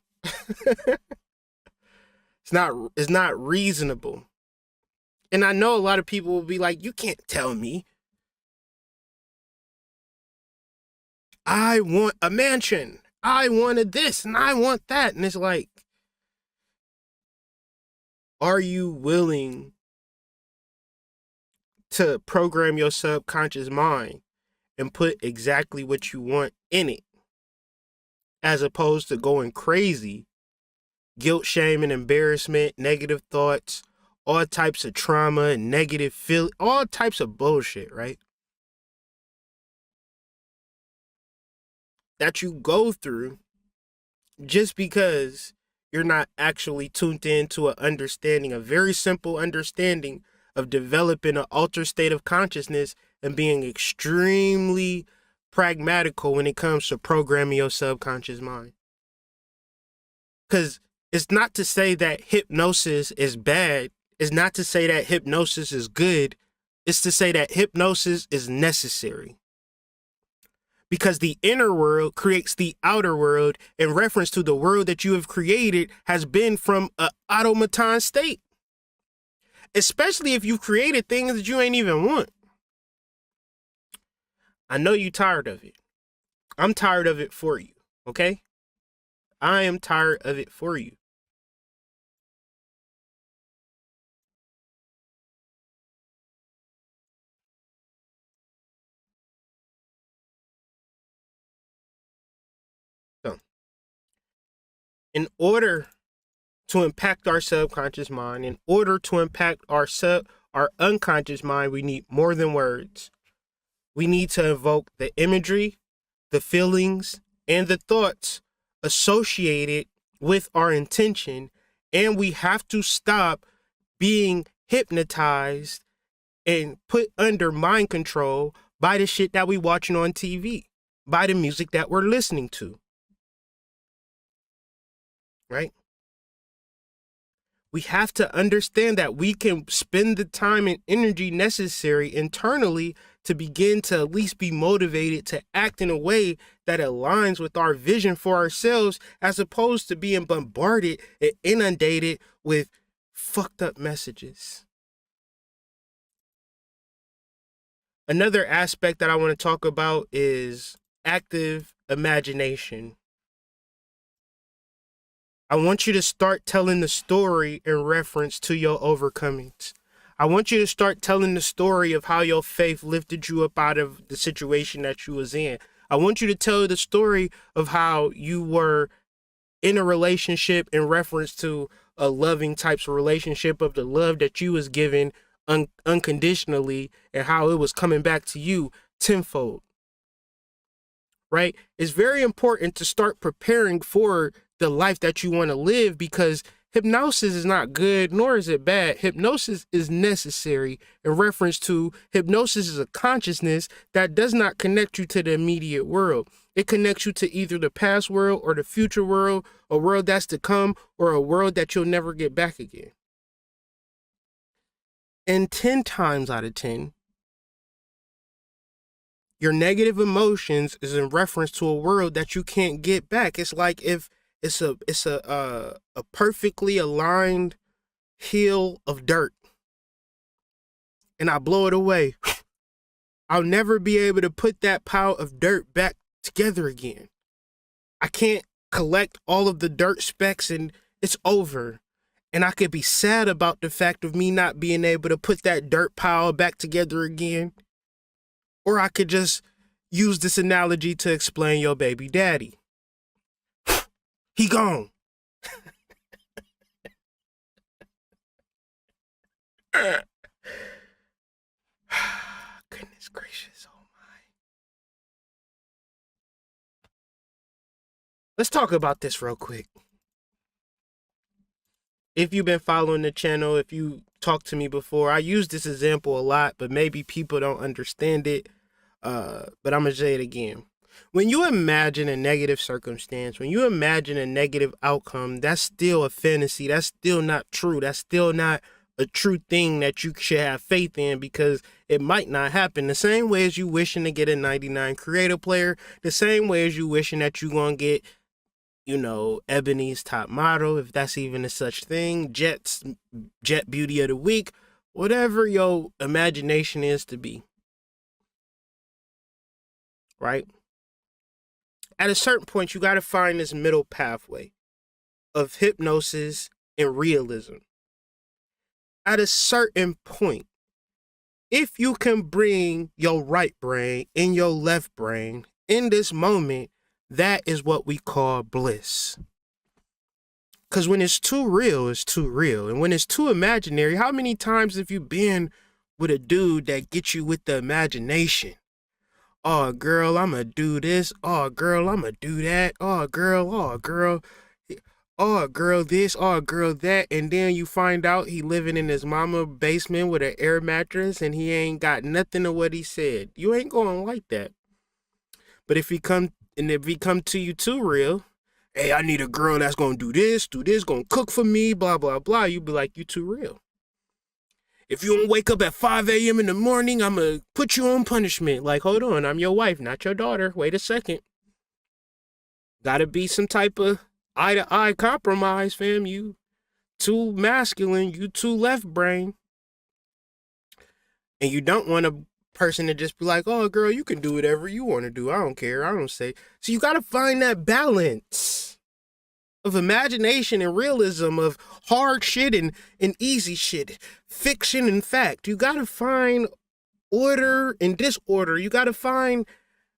It's not reasonable. And I know a lot of people will be like, you can't tell me. I want a mansion. I wanted this and I want that. And it's like, are you willing to program your subconscious mind and put exactly what you want in it, as opposed to going crazy, guilt, shame, and embarrassment, negative thoughts, all types of trauma and negative feel, all types of bullshit, right? That you go through just because you're not actually tuned into a very simple understanding of developing an altered state of consciousness and being extremely pragmatical when it comes to programming your subconscious mind. Because it's not to say that hypnosis is bad. It's not to say that hypnosis is good. It's to say that hypnosis is necessary. Because the inner world creates the outer world in reference to the world that you have created has been from an automaton state. Especially if you've created things that you ain't even want. I know you're tired of it. I'm tired of it for you, okay? I am tired of it for you. So, in order to impact our subconscious mind, in order to impact our unconscious mind, we need more than words. We need to evoke the imagery, the feelings, and the thoughts associated with our intention, and we have to stop being hypnotized and put under mind control by the shit that we watching on TV, by the music that we're listening to. Right? We have to understand that we can spend the time and energy necessary internally to begin to at least be motivated to act in a way that aligns with our vision for ourselves, as opposed to being bombarded and inundated with fucked up messages. Another aspect that I want to talk about is active imagination. I want you to start telling the story in reference to your overcomings. I want you to start telling the story of how your faith lifted you up out of the situation that you was in. I want you to tell the story of how you were in a relationship in reference to a loving types of relationship, of the love that you was given unconditionally, and how it was coming back to you tenfold. Right? It's very important to start preparing for the life that you want to live, because hypnosis is not good, nor is it bad. Hypnosis is necessary. In reference to, hypnosis is a consciousness that does not connect you to the immediate world. It connects you to either the past world or the future world, a world that's to come, or a world that you'll never get back again. And 10 times out of 10, your negative emotions is in reference to a world that you can't get back. It's like if it's a perfectly aligned hill of dirt, and I blow it away, I'll never be able to put that pile of dirt back together again. I can't collect all of the dirt specks, and it's over. And I could be sad about the fact of me not being able to put that dirt pile back together again. Or I could just use this analogy to explain your baby daddy. He gone. Goodness gracious, oh my. Let's talk about this real quick. If you've been following the channel, if you talked to me before, I use this example a lot, but maybe people don't understand it. But I'm gonna say it again. When you imagine a negative circumstance, when you imagine a negative outcome, that's still a fantasy. That's still not true. That's still not a true thing that you should have faith in, because it might not happen. The same way as you wishing to get a 99 creator player, the same way as you wishing that you're gonna get, you know, Ebony's top model, if that's even a such thing, Jet Beauty of the Week, whatever your imagination is to be. Right? At a certain point, you got to find this middle pathway of hypnosis and realism. At a certain point, if you can bring your right brain and your left brain in this moment, that is what we call bliss. Because when it's too real, it's too real. And when it's too imaginary, how many times have you been with a dude that gets you with the imagination? Oh, girl, I'ma do this. Oh, girl, I'ma do that. Oh, girl, oh, girl. Oh, girl, this. Oh, girl, that. And then you find out he living in his mama basement with an air mattress, and he ain't got nothing of what he said. You ain't going like that. But if he come to you too real, hey, I need a girl that's gonna do this, gonna cook for me, blah, blah, blah, you be like, you too real. If you don't wake up at 5 a.m. in the morning, I'm going to put you on punishment. Like, hold on, I'm your wife, not your daughter. Wait a second. Gotta be some type of eye-to-eye compromise, fam. You too masculine, you too left brain. And you don't want a person to just be like, oh, girl, you can do whatever you want to do. I don't care. I don't say. So you got to find that balance of imagination and realism, of hard shit and easy shit, fiction and fact. You gotta find order and disorder. You gotta find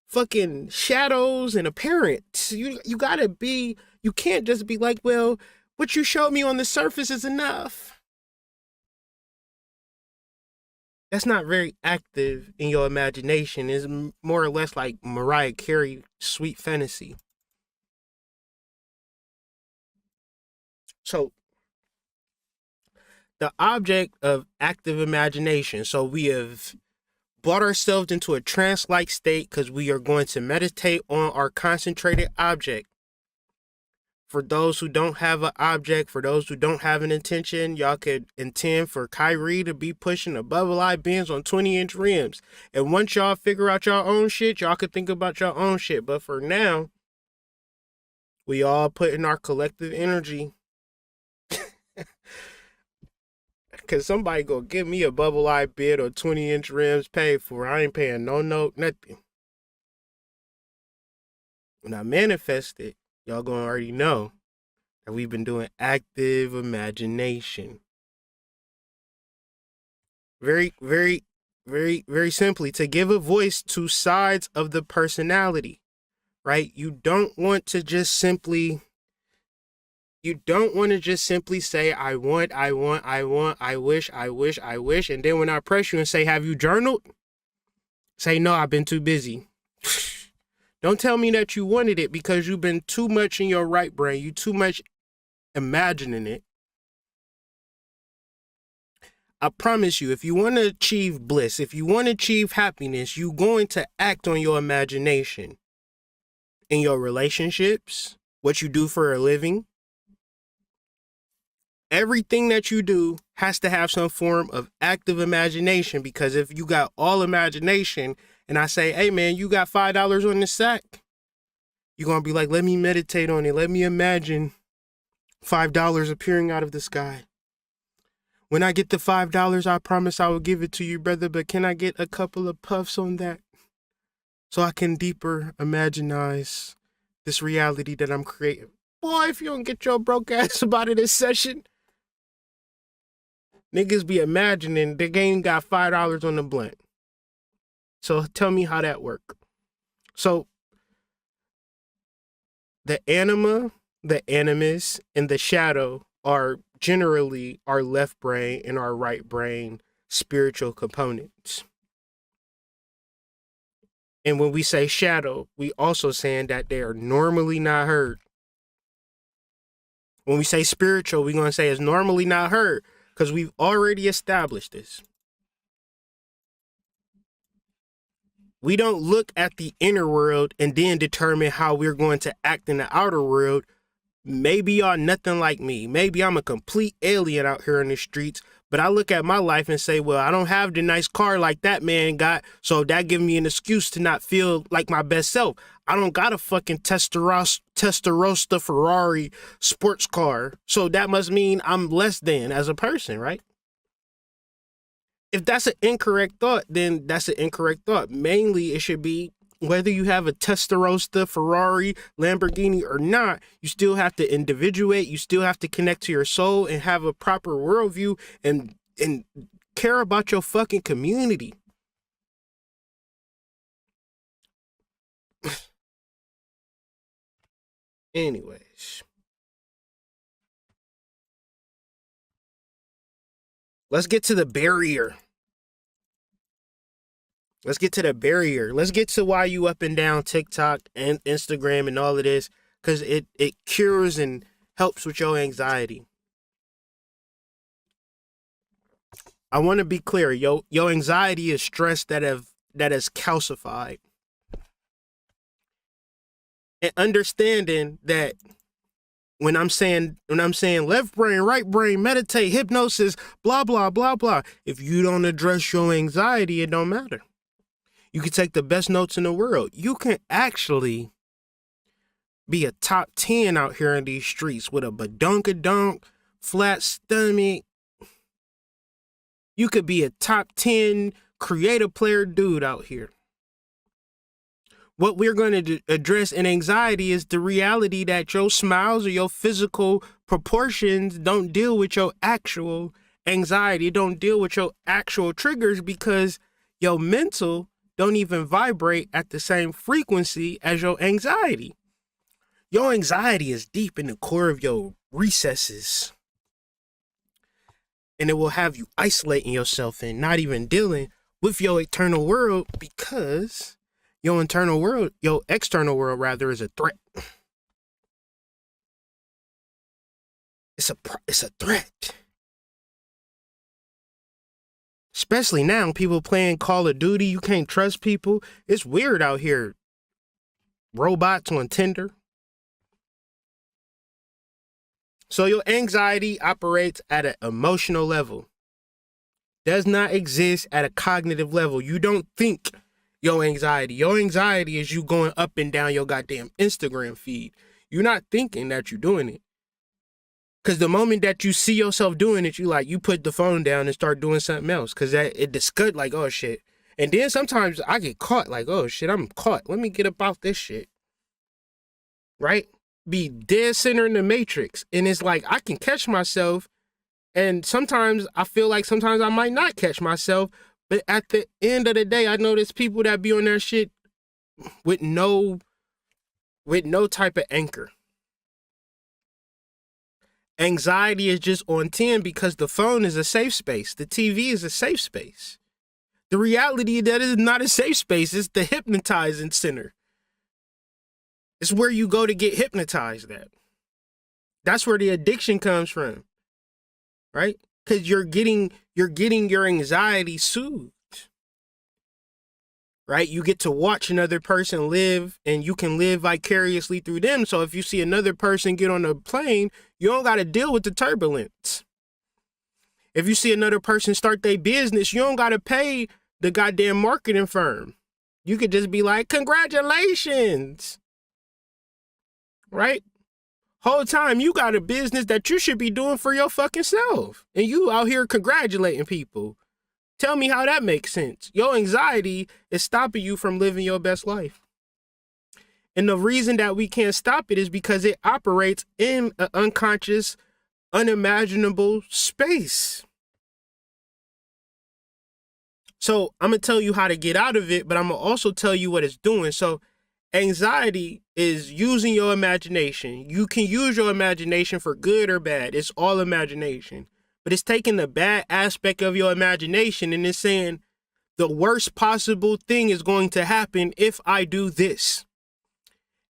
fucking shadows and appearance. You gotta be, you can't just be like, well, what you showed me on the surface is enough. That's not very active in your imagination. It's more or less like Mariah Carey, Sweet Fantasy. So the object of active imagination. So we have brought ourselves into a trance-like state because we are going to meditate on our concentrated object. For those who don't have an object, for those who don't have an intention, y'all could intend for Kyrie to be pushing a bubble eye Benz on 20-inch rims. And once y'all figure out y'all own shit, y'all could think about your own shit. But for now, we all put in our collective energy. Cause somebody go give me a bubble eye bid or 20-inch rims paid for. I ain't paying no note, nothing. When I manifest it, y'all gonna already know that we've been doing active imagination. Very, very, very, very simply, to give a voice to sides of the personality, right? You don't want to just simply say, I want, I wish, and then when I press you and say, have you journaled? Say, no, I've been too busy. Don't tell me that you wanted it because you've been too much in your right brain. You too much imagining it. I promise you, if you want to achieve bliss, if you want to achieve happiness, you're going to act on your imagination in your relationships, what you do for a living. Everything that you do has to have some form of active imagination, because if you got all imagination and I say, hey man, you got $5 on the sack, you're going to be like, let me meditate on it. Let me imagine $5 appearing out of the sky. When I get the $5, I promise I will give it to you, brother, but can I get a couple of puffs on that so I can deeper imaginize this reality that I'm creating? Boy, if you don't get your broke ass about it this session, niggas be imagining the game got $5 on the blunt. So tell me how that work. So the anima, the animus, and the shadow are generally our left brain and our right brain spiritual components. And when we say shadow, we also saying that they are normally not heard. When we say spiritual, we're going to say it's normally not heard because we've already established this. We don't look at the inner world and then determine how we're going to act in the outer world. Maybe y'all nothing like me. Maybe I'm a complete alien out here in the streets, but I look at my life and say, well, I don't have the nice car like that man got, so that gives me an excuse to not feel like my best self. I don't got a fucking Testarossa Ferrari sports car, so that must mean I'm less than as a person, right? If that's an incorrect thought, then that's an incorrect thought. Mainly, it should be whether you have a Testarossa, Ferrari, Lamborghini or not, you still have to individuate. You still have to connect to your soul and have a proper worldview and care about your fucking community. Anyways. Let's get to the barrier. Let's get to the barrier. Let's get to why you up and down TikTok and Instagram and all of this, because it cures and helps with your anxiety. I want to be clear. Your anxiety is stress that has calcified. And understanding that when I'm saying left brain, right brain, meditate, hypnosis, blah, blah, blah, blah. If you don't address your anxiety, it don't matter. You can take the best notes in the world. You can actually be a top 10 out here in these streets with a badunkadunk, flat stomach. You could be a top 10 creative player dude out here. What we're going to address in anxiety is the reality that your smiles or your physical proportions don't deal with your actual anxiety, don't deal with your actual triggers, because your mental don't even vibrate at the same frequency as your anxiety. Your anxiety is deep in the core of your recesses. And it will have you isolating yourself and not even dealing with your eternal world, because your external world rather, is a threat. It's a threat. Especially now, people playing Call of Duty, you can't trust people. It's weird out here. Robots on Tinder. So your anxiety operates at an emotional level. Does not exist at a cognitive level. You don't think your anxiety. Your anxiety is you going up and down your goddamn Instagram feed. You're not thinking that you're doing it. Because the moment that you see yourself doing it, you put the phone down and start doing something else. Because it disgust, like, oh shit. And then sometimes I get caught, like, oh shit, I'm caught. Let me get about this shit. Right? Be dead center in the matrix. And it's like, I can catch myself. And sometimes I feel like sometimes I might not catch myself. But at the end of the day, I know there's people that be on their shit with no type of anchor. Anxiety is just on 10 because the phone is a safe space. The TV is a safe space. The reality that is not a safe space. It's the hypnotizing center. It's where you go to get hypnotized at. That's where the addiction comes from. Right? Because you're getting your anxiety soothed. Right? You get to watch another person live, and you can live vicariously through them. So if you see another person get on a plane, you don't got to deal with the turbulence. If you see another person start their business, you don't got to pay the goddamn marketing firm. You could just be like, congratulations. Right? Whole time you got a business that you should be doing for your fucking self. And you out here congratulating people. Tell me how that makes sense. Your anxiety is stopping you from living your best life. And the reason that we can't stop it is because it operates in an unconscious, unimaginable space. So I'm going to tell you how to get out of it, but I'm going to also tell you what it's doing. So anxiety is using your imagination. You can use your imagination for good or bad. It's all imagination. But it's taking the bad aspect of your imagination and it's saying the worst possible thing is going to happen if I do this.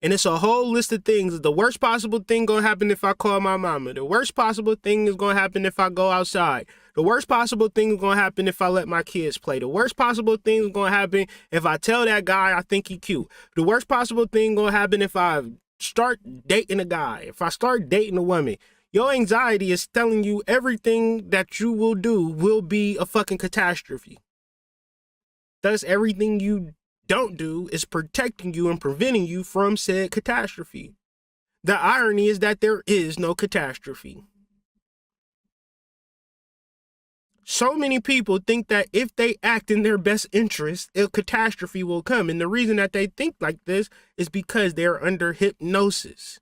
And it's a whole list of things. The worst possible thing going to happen if I call my mama. The worst possible thing is going to happen if I go outside. The worst possible thing is going to happen if I let my kids play. The worst possible thing is going to happen if I tell that guy I think he cute. The worst possible thing going to happen if I start dating a guy. If I start dating a woman. Your anxiety is telling you everything that you will do will be a fucking catastrophe. Thus, everything you don't do is protecting you and preventing you from said catastrophe. The irony is that there is no catastrophe. So many people think that if they act in their best interest, a catastrophe will come. And the reason that they think like this is because they're under hypnosis.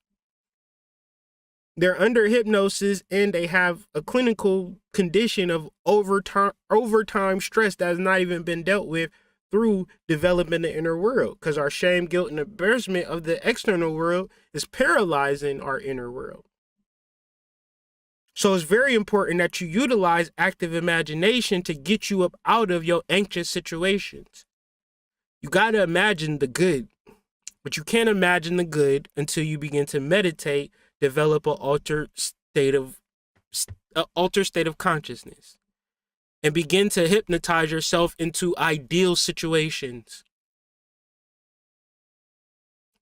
They're under hypnosis and they have a clinical condition of overtime stress that has not even been dealt with through developing the inner world. Because our shame, guilt, and embarrassment of the external world is paralyzing our inner world. So it's very important that you utilize active imagination to get you up out of your anxious situations. You got to imagine the good, but you can't imagine the good until you begin to meditate, develop an altered state of consciousness, and begin to hypnotize yourself into ideal situations.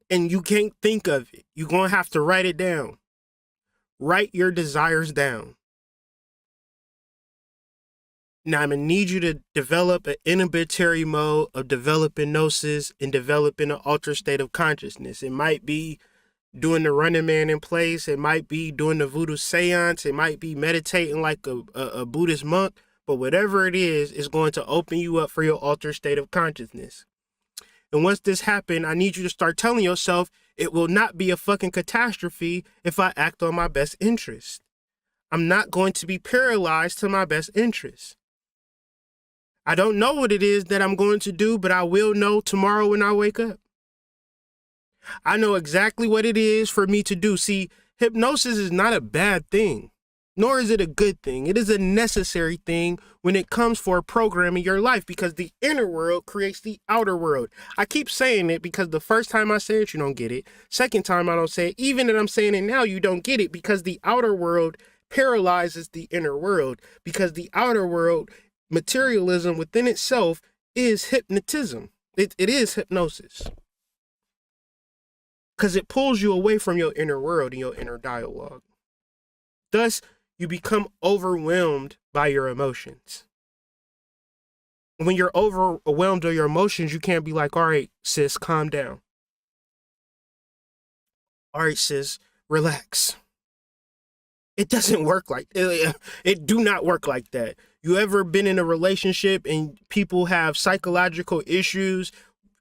And you can't think of it. You're going to have to write it down. Write your desires down. Now, I'm going to need you to develop an inhibitory mode of developing gnosis and developing an altered state of consciousness. It might be doing the Running Man in place. It might be doing the voodoo seance. It might be meditating like a Buddhist monk. But whatever it is going to open you up for your altered state of consciousness. And once this happens, I need you to start telling yourself, it will not be a fucking catastrophe if I act on my best interest. I'm not going to be paralyzed to my best interest. I don't know what it is that I'm going to do, but I will know tomorrow when I wake up. I know exactly what it is for me to do. See, hypnosis is not a bad thing. nor is it a good thing. It is a necessary thing when it comes for programming your life, because the inner world creates the outer world. I keep saying it because the first time I say it, you don't get it. Second time I don't say it. Even if I'm saying it now, you don't get it, because the outer world paralyzes the inner world, because the outer world, materialism within itself, is hypnotism. It is hypnosis. Because it pulls you away from your inner world and your inner dialogue. Thus, you become overwhelmed by your emotions. When you're overwhelmed by your emotions, you can't be like, all right, sis, calm down. All right, sis, relax. It doesn't work like it do not work like that. You ever been in a relationship and people have psychological issues?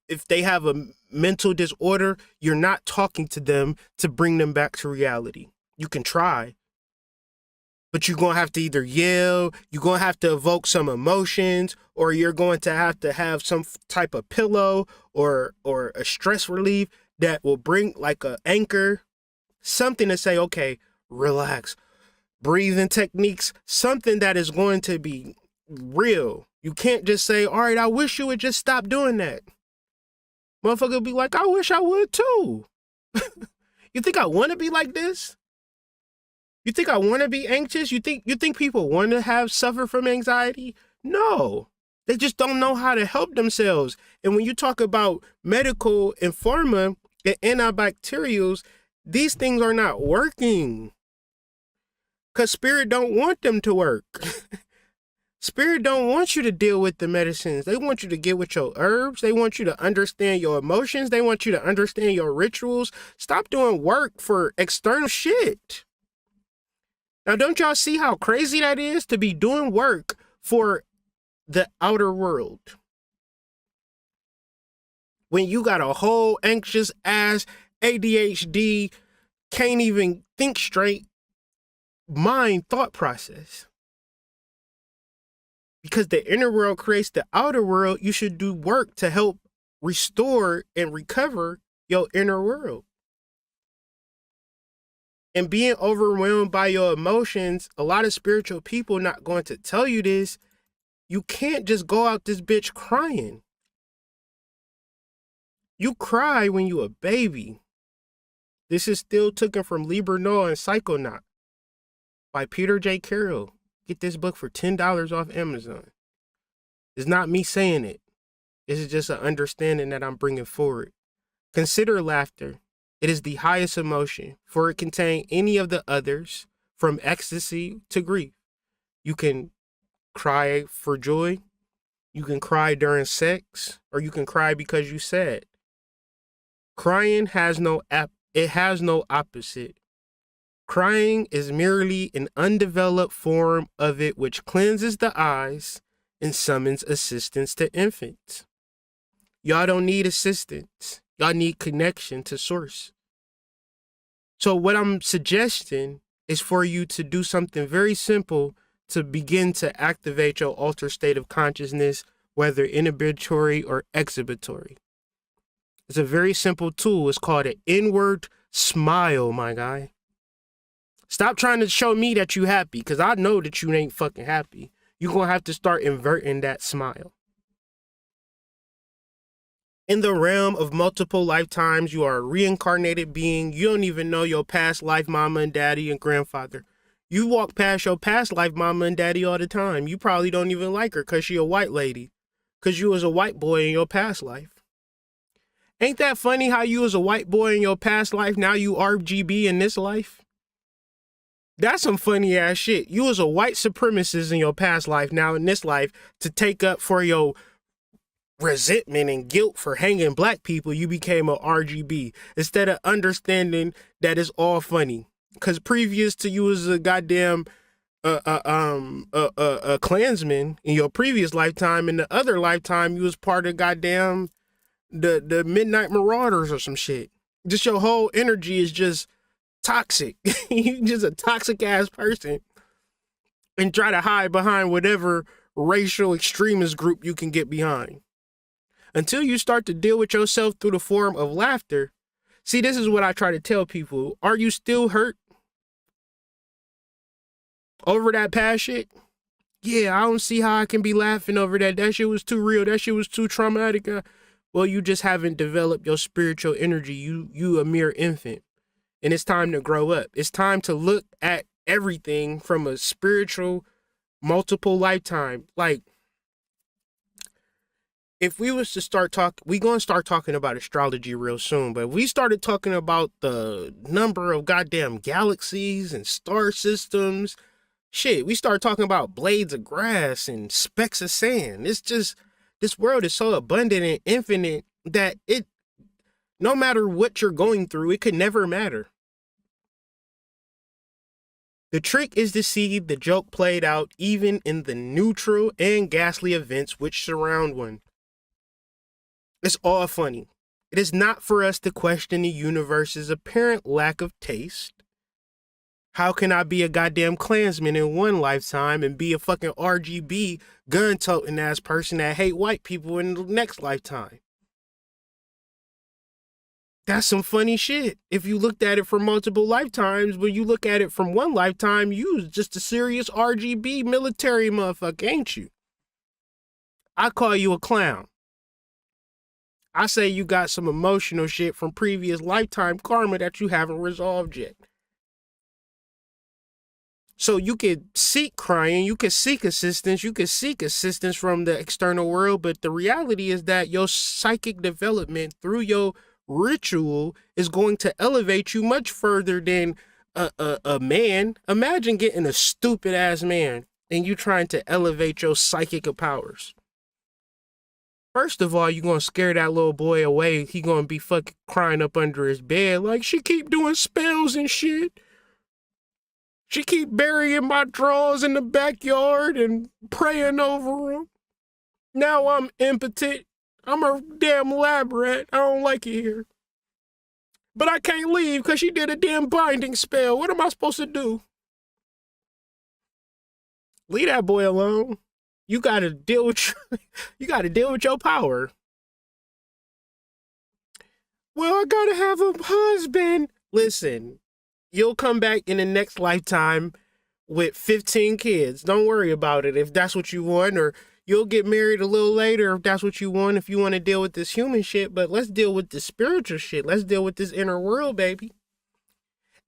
If they have a mental disorder, you're not talking to them to bring them back to reality. You can try, but you're going to have to either yell, you're going to have to evoke some emotions, or you're going to have some type of pillow or a stress relief that will bring like an anchor, something to say, okay, relax, breathing techniques, something that is going to be real. You can't just say, all right, I wish you would just stop doing that. Motherfucker be like, I wish I would too. You think I want to be like this? You think I want to be anxious? You think people want to suffer from anxiety? No. They just don't know how to help themselves. And when you talk about medical and pharma and antibacterials, these things are not working. Because spirit don't want them to work. Spirit don't want you to deal with the medicines. They want you to get with your herbs. They want you to understand your emotions. They want you to understand your rituals. Stop doing work for external shit. Now, don't y'all see how crazy that is to be doing work for the outer world? When you got a whole anxious ass ADHD, can't even think straight mind thought process. Because the inner world creates the outer world, you should do work to help restore and recover your inner world. And being overwhelmed by your emotions, a lot of spiritual people not going to tell you this. You can't just go out this bitch crying. You cry when you a baby. This is still taken from Liber Noah and Psychonaut by Peter J. Carroll. Get this book for $10 off Amazon. It's not me saying it. This is just an understanding that I'm bringing forward. Consider laughter. It is the highest emotion, for it contains any of the others, from ecstasy to grief. You can cry for joy. You can cry during sex, or you can cry because you sad. Crying has no opposite. Crying is merely an undeveloped form of it which cleanses the eyes and summons assistance to infants. Y'all don't need assistance. Y'all need connection to source. So what I'm suggesting is for you to do something very simple to begin to activate your altered state of consciousness, whether inhibitory or exhibitory. It's a very simple tool. It's called an inward smile, my guy. Stop trying to show me that you happy, because I know that you ain't fucking happy. You're going to have to start inverting that smile. In the realm of multiple lifetimes, you are a reincarnated being. You don't even know your past life mama and daddy and grandfather. You walk past your past life mama and daddy all the time. You probably don't even like her because she a white lady, because you was a white boy in your past life. Ain't that funny how you was a white boy in your past life, now you RGB in this life? That's some funny ass shit. You was a white supremacist in your past life, now in this life, to take up for your resentment and guilt for hanging black people, you became a RGB instead of understanding that it's all funny. Because previous to you was a goddamn a Klansman in your previous lifetime. In the other lifetime, you was part of goddamn the Midnight Marauders or some shit. Just your whole energy is just toxic. You just a toxic ass person, and try to hide behind whatever racial extremist group you can get behind. Until you start to deal with yourself through the form of laughter. See, this is what I try to tell people. Are you still hurt? over that past shit. Yeah, I don't see how I can be laughing over that. That shit was too real. That shit was too traumatic. Well, you just haven't developed your spiritual energy. You a mere infant. And it's time to grow up. It's time to look at everything from a spiritual multiple lifetime. Like, if we was to start talking, we gonna start talking about astrology real soon, but if we started talking about the number of goddamn galaxies and star systems, shit, we start talking about blades of grass and specks of sand. It's just, this world is so abundant and infinite that it, no matter what you're going through, it could never matter. The trick is to see the joke played out even in the neutral and ghastly events which surround one. It's all funny. It is not for us to question the universe's apparent lack of taste. How can I be a goddamn Klansman in one lifetime and be a fucking RGB gun-toting ass person that hate white people in the next lifetime? That's some funny shit. If you looked at it for multiple lifetimes, when you look at it from one lifetime, you's just a serious RGB military motherfucker, ain't you? I call you a clown. I say you got some emotional shit from previous lifetime karma that you haven't resolved yet. So you could seek crying, you could seek assistance from the external world, but the reality is that your psychic development through your ritual is going to elevate you much further than a man. Imagine getting a stupid ass man and you trying to elevate your psychic powers. First of all, you're going to scare that little boy away. He going to be fucking crying up under his bed like, she keep doing spells and shit. She keep burying my drawers in the backyard and praying over them. Now I'm impotent. I'm a damn lab rat. I don't like it here. But I can't leave because she did a damn binding spell. What am I supposed to do? Leave that boy alone. You gotta deal with your power. Well, I gotta have a husband. Listen, you'll come back in the next lifetime with 15 kids. Don't worry about it if that's what you want, or you'll get married a little later if that's what you want, if you want to deal with this human shit. But let's deal with the spiritual shit. Let's deal with this inner world, baby.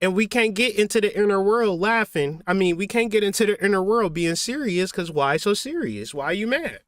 And we can't get into the inner world laughing. I mean, we can't get into the inner world being serious, because why so serious? Why are you mad?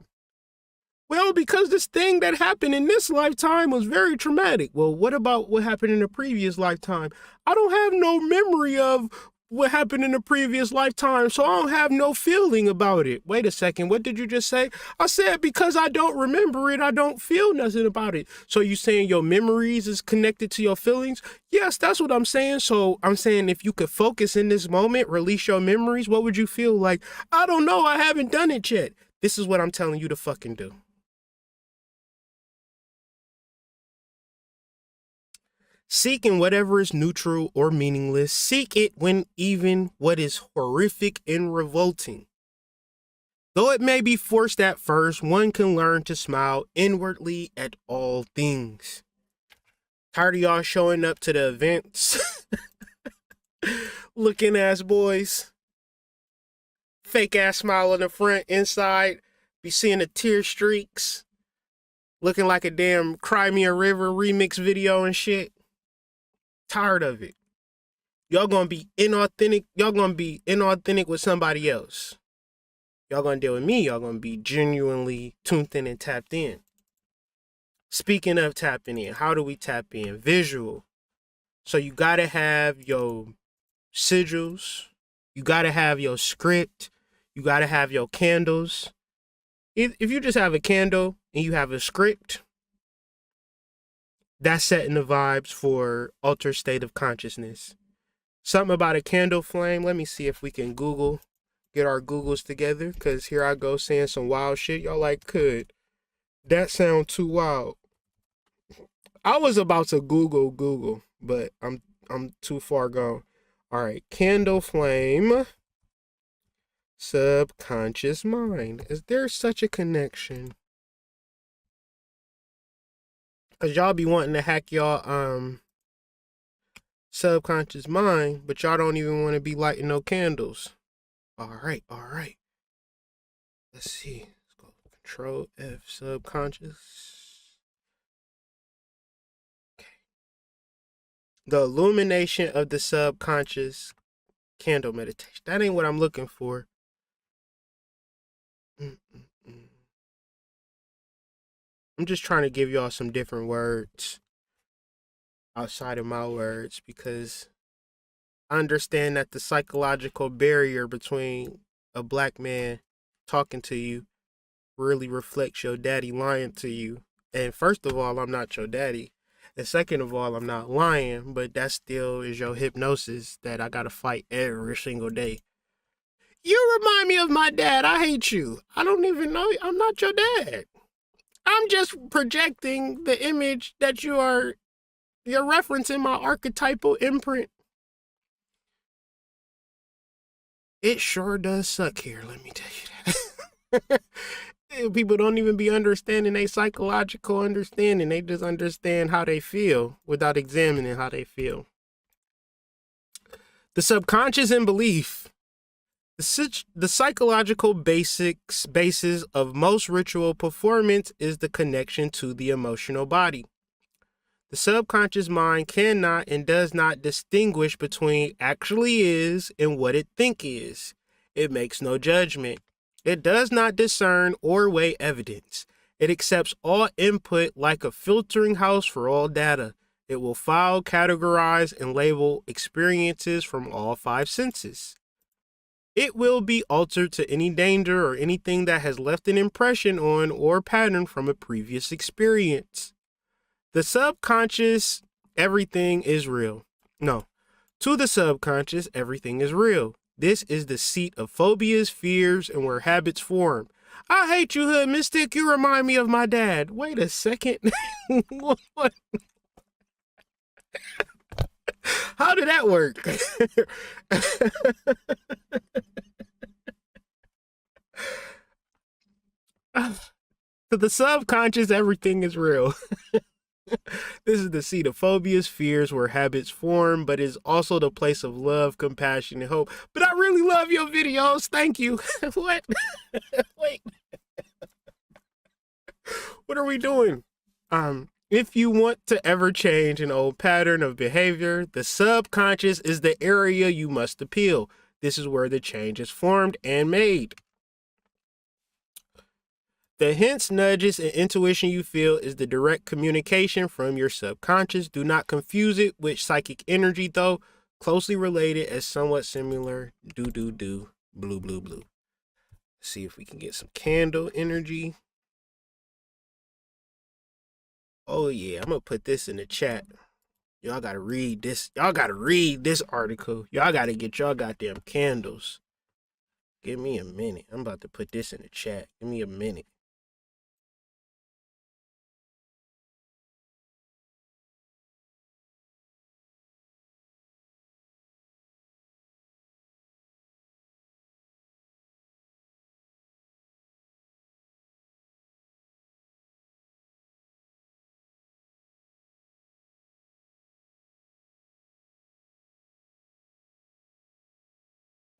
Well, because this thing that happened in this lifetime was very traumatic. Well, what about what happened in the previous lifetime? I don't have no memory of what happened in the previous lifetime, so I don't have no feeling about it. Wait a second, what did you just say? I said because I don't remember it, I don't feel nothing about it. So you saying your memories is connected to your feelings? Yes, that's what I'm saying. So I'm saying if you could focus in this moment, release your memories, what would you feel like? I don't know, I haven't done it yet. This is what I'm telling you to fucking do. Seeking whatever is neutral or meaningless, seek it when even what is horrific and revolting. Though it may be forced at first, one can learn to smile inwardly at all things. Tired of y'all showing up to the events, looking ass boys, fake ass smile on the front, inside, be seeing the tear streaks, looking like a damn Cry Me a River remix video and shit. Tired of it. Y'all gonna be inauthentic. Y'all gonna be inauthentic with somebody else. Y'all gonna deal with me. Y'all gonna be genuinely tuned in and tapped in. Speaking of tapping in, how do we tap in? Visual. So you gotta have your sigils. You gotta have your script. You gotta have your candles. If you just have a candle and you have a script, that's setting the vibes for altered state of consciousness. Something about a candle flame. Let me see if we can get our Googles together, because here I go saying some wild shit. Y'all like, could that sound too wild? I was about to Google, but I'm too far gone. All right, candle flame, subconscious mind. Is there such a connection? Cause y'all be wanting to hack y'all subconscious mind, but y'all don't even want to be lighting no candles. All right. Let's see. Let's go Control F, subconscious. Okay. The illumination of the subconscious candle meditation. That ain't what I'm looking for. I'm just trying to give y'all some different words outside of my words, because I understand that the psychological barrier between a black man talking to you really reflects your daddy lying to you. And first of all, I'm not your daddy. And second of all, I'm not lying, but that still is your hypnosis that I gotta fight every single day. You remind me of my dad. I hate you. I don't even know. I'm not your dad. I'm just projecting the image that you're referencing my archetypal imprint. It sure does suck here, let me tell you that. People don't even be understanding a psychological understanding. They just understand how they feel without examining how they feel. The subconscious and belief. The psychological basis of most ritual performance is the connection to the emotional body. The subconscious mind cannot and does not distinguish between actually is and what it think is. It makes no judgment. It does not discern or weigh evidence. It accepts all input like a filtering house for all data. It will file, categorize, and label experiences from all five senses. It will be altered to any danger or anything that has left an impression on or pattern from a previous experience. The subconscious, everything is real. No, to the subconscious, everything is real. This is the seat of phobias, fears, and where habits form. I hate you, hood mystic. You remind me of my dad. Wait a second. What? How did that work? To the subconscious, everything is real. This is the seat of phobias, fears, where habits form, but is also the place of love, compassion, and hope. But I really love your videos. Thank you. What? Wait. What are we doing? If you want to ever change an old pattern of behavior, the subconscious is the area you must appeal. This is where the change is formed and made. The hints, nudges, and intuition you feel is the direct communication from your subconscious. Do not confuse it with psychic energy, though closely related as somewhat similar. Blue. Let's see if we can get some candle energy. Oh yeah, I'm gonna put this in the chat. Y'all gotta read this. Y'all gotta read this article. Y'all gotta get y'all goddamn candles. Give me a minute. I'm about to put this in the chat. Give me a minute.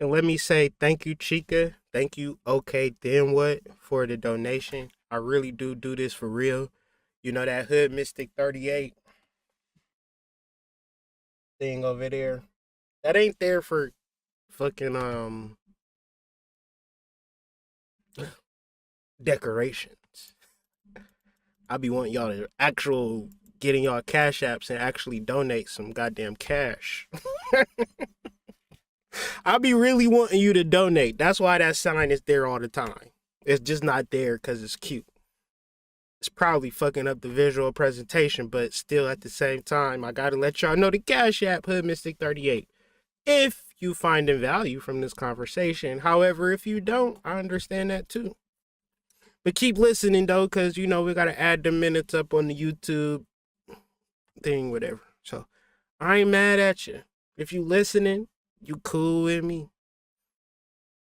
And let me say thank you, Chica. Thank you, okay, then what, for the donation. I really do this for real. You know that Hood Mystic 38 thing over there? That ain't there for fucking decorations. I be wanting y'all to getting y'all cash apps and actually donate some goddamn cash. I be really wanting you to donate. That's why that sign is there all the time. It's just not there because it's cute. It's probably fucking up the visual presentation, but still at the same time, I gotta let y'all know the cash app, Hood Mystic 38. If you finding value from this conversation. However, if you don't, I understand that too. But keep listening though, because you know we gotta add the minutes up on the YouTube thing, whatever. So I ain't mad at you. If you listening, you cool with me.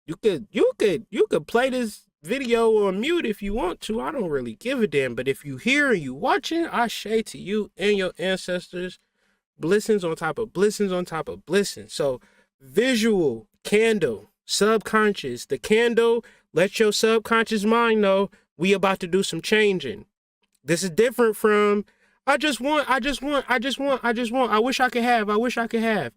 You could play this video on mute if you want to. I don't really give a damn. But if you here and you watching, I say to you and your ancestors, blessings on top of blessings on top of blessings. So visual candle Subconscious. The candle lets your subconscious mind know we about to do some changing. This is different from I just want, I wish I could have.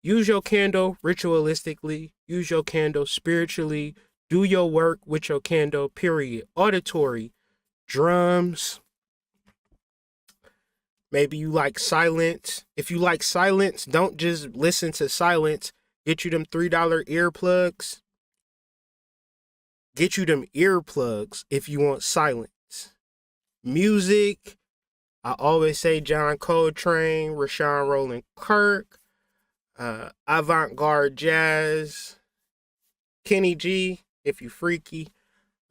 Use your candle ritualistically. Use your candle spiritually. Do your work with your candle, period. Auditory drums. Maybe you like silence. If you like silence, don't just listen to silence. Get you them $3 earplugs. Get you them earplugs if you want silence. Music. I always say John Coltrane, Rashawn Roland Kirk, avant-garde jazz, Kenny G, if you freaky.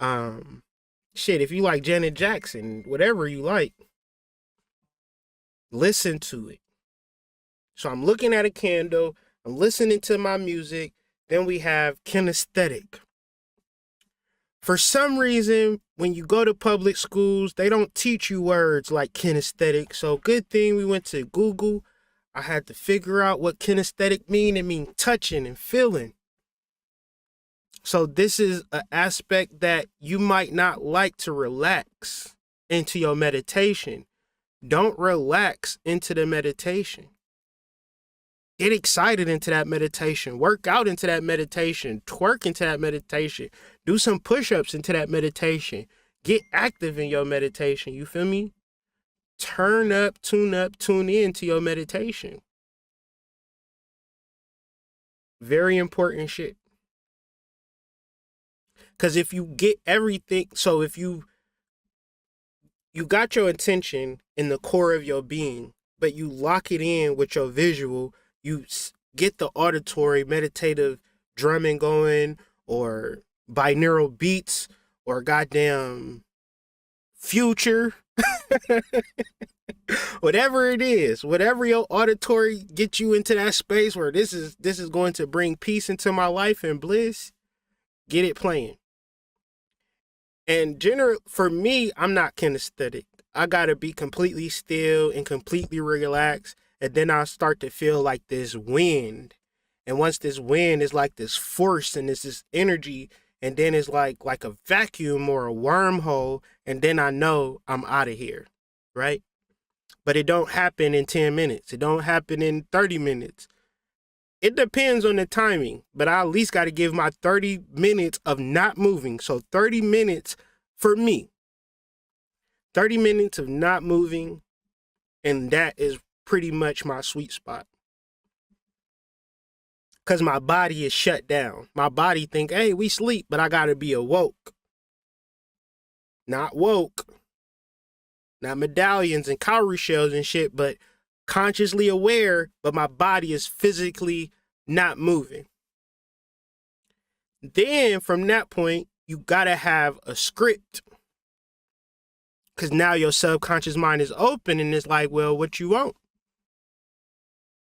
If you like Janet Jackson, whatever you like, listen to it. So I'm looking at a candle, I'm listening to my music, then we have kinesthetic. For some reason, when you go to public schools, they don't teach you words like kinesthetic. So good thing we went to Google. I had to figure out what kinesthetic mean. It means touching and feeling. So this is an aspect that you might not like to relax into your meditation. Don't relax into the meditation. Get excited into that meditation. Work out into that meditation. Twerk into that meditation. Do some push-ups into that meditation. Get active in your meditation. You feel me? Turn up, tune in to your meditation. Very important shit. Because if you get everything, so if you got your intention in the core of your being, but you lock it in with your visual, you get the auditory meditative drumming going, or binaural beats, or goddamn future, whatever it is, whatever your auditory gets you into that space where this is going to bring peace into my life and bliss, get it playing. And for me, I'm not kinesthetic. I gotta be completely still and completely relaxed. And then I start to feel like this wind. And once this wind is like this force and it's this energy, and then it's like a vacuum or a wormhole, and then I know I'm out of here, right? But it don't happen in 10 minutes. It don't happen in 30 minutes. It depends on the timing, but I at least got to give my 30 minutes of not moving. So 30 minutes for me, 30 minutes of not moving, and that is pretty much my sweet spot. Because my body is shut down. My body think, hey, we sleep, but I got to be awoke. Not woke. Not medallions and cowrie shells and shit, but consciously aware, but my body is physically not moving. Then from that point, you gotta have a script. Because now your subconscious mind is open and it's like, well, what you want?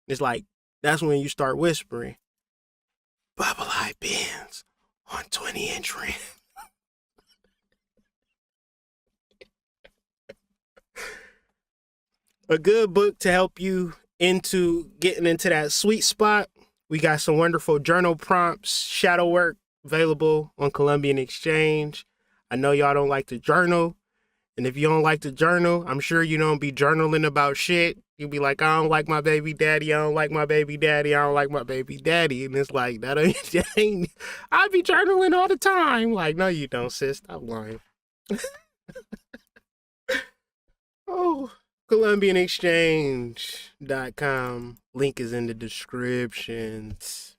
It's like, that's when you start whispering, bubble eye pins on 20-inch rim. A good book to help you into getting into that sweet spot. We got some wonderful journal prompts, shadow work available on Columbian Exchange. I know y'all don't like to journal. And if you don't like to journal, I'm sure you don't be journaling about shit. You'll be like, I don't like my baby daddy. I don't like my baby daddy. I don't like my baby daddy. And it's like, that ain't, I be journaling all the time. Like, no, you don't, sis. Stop lying. Oh. ColumbianExchange.com. Link is in the descriptions.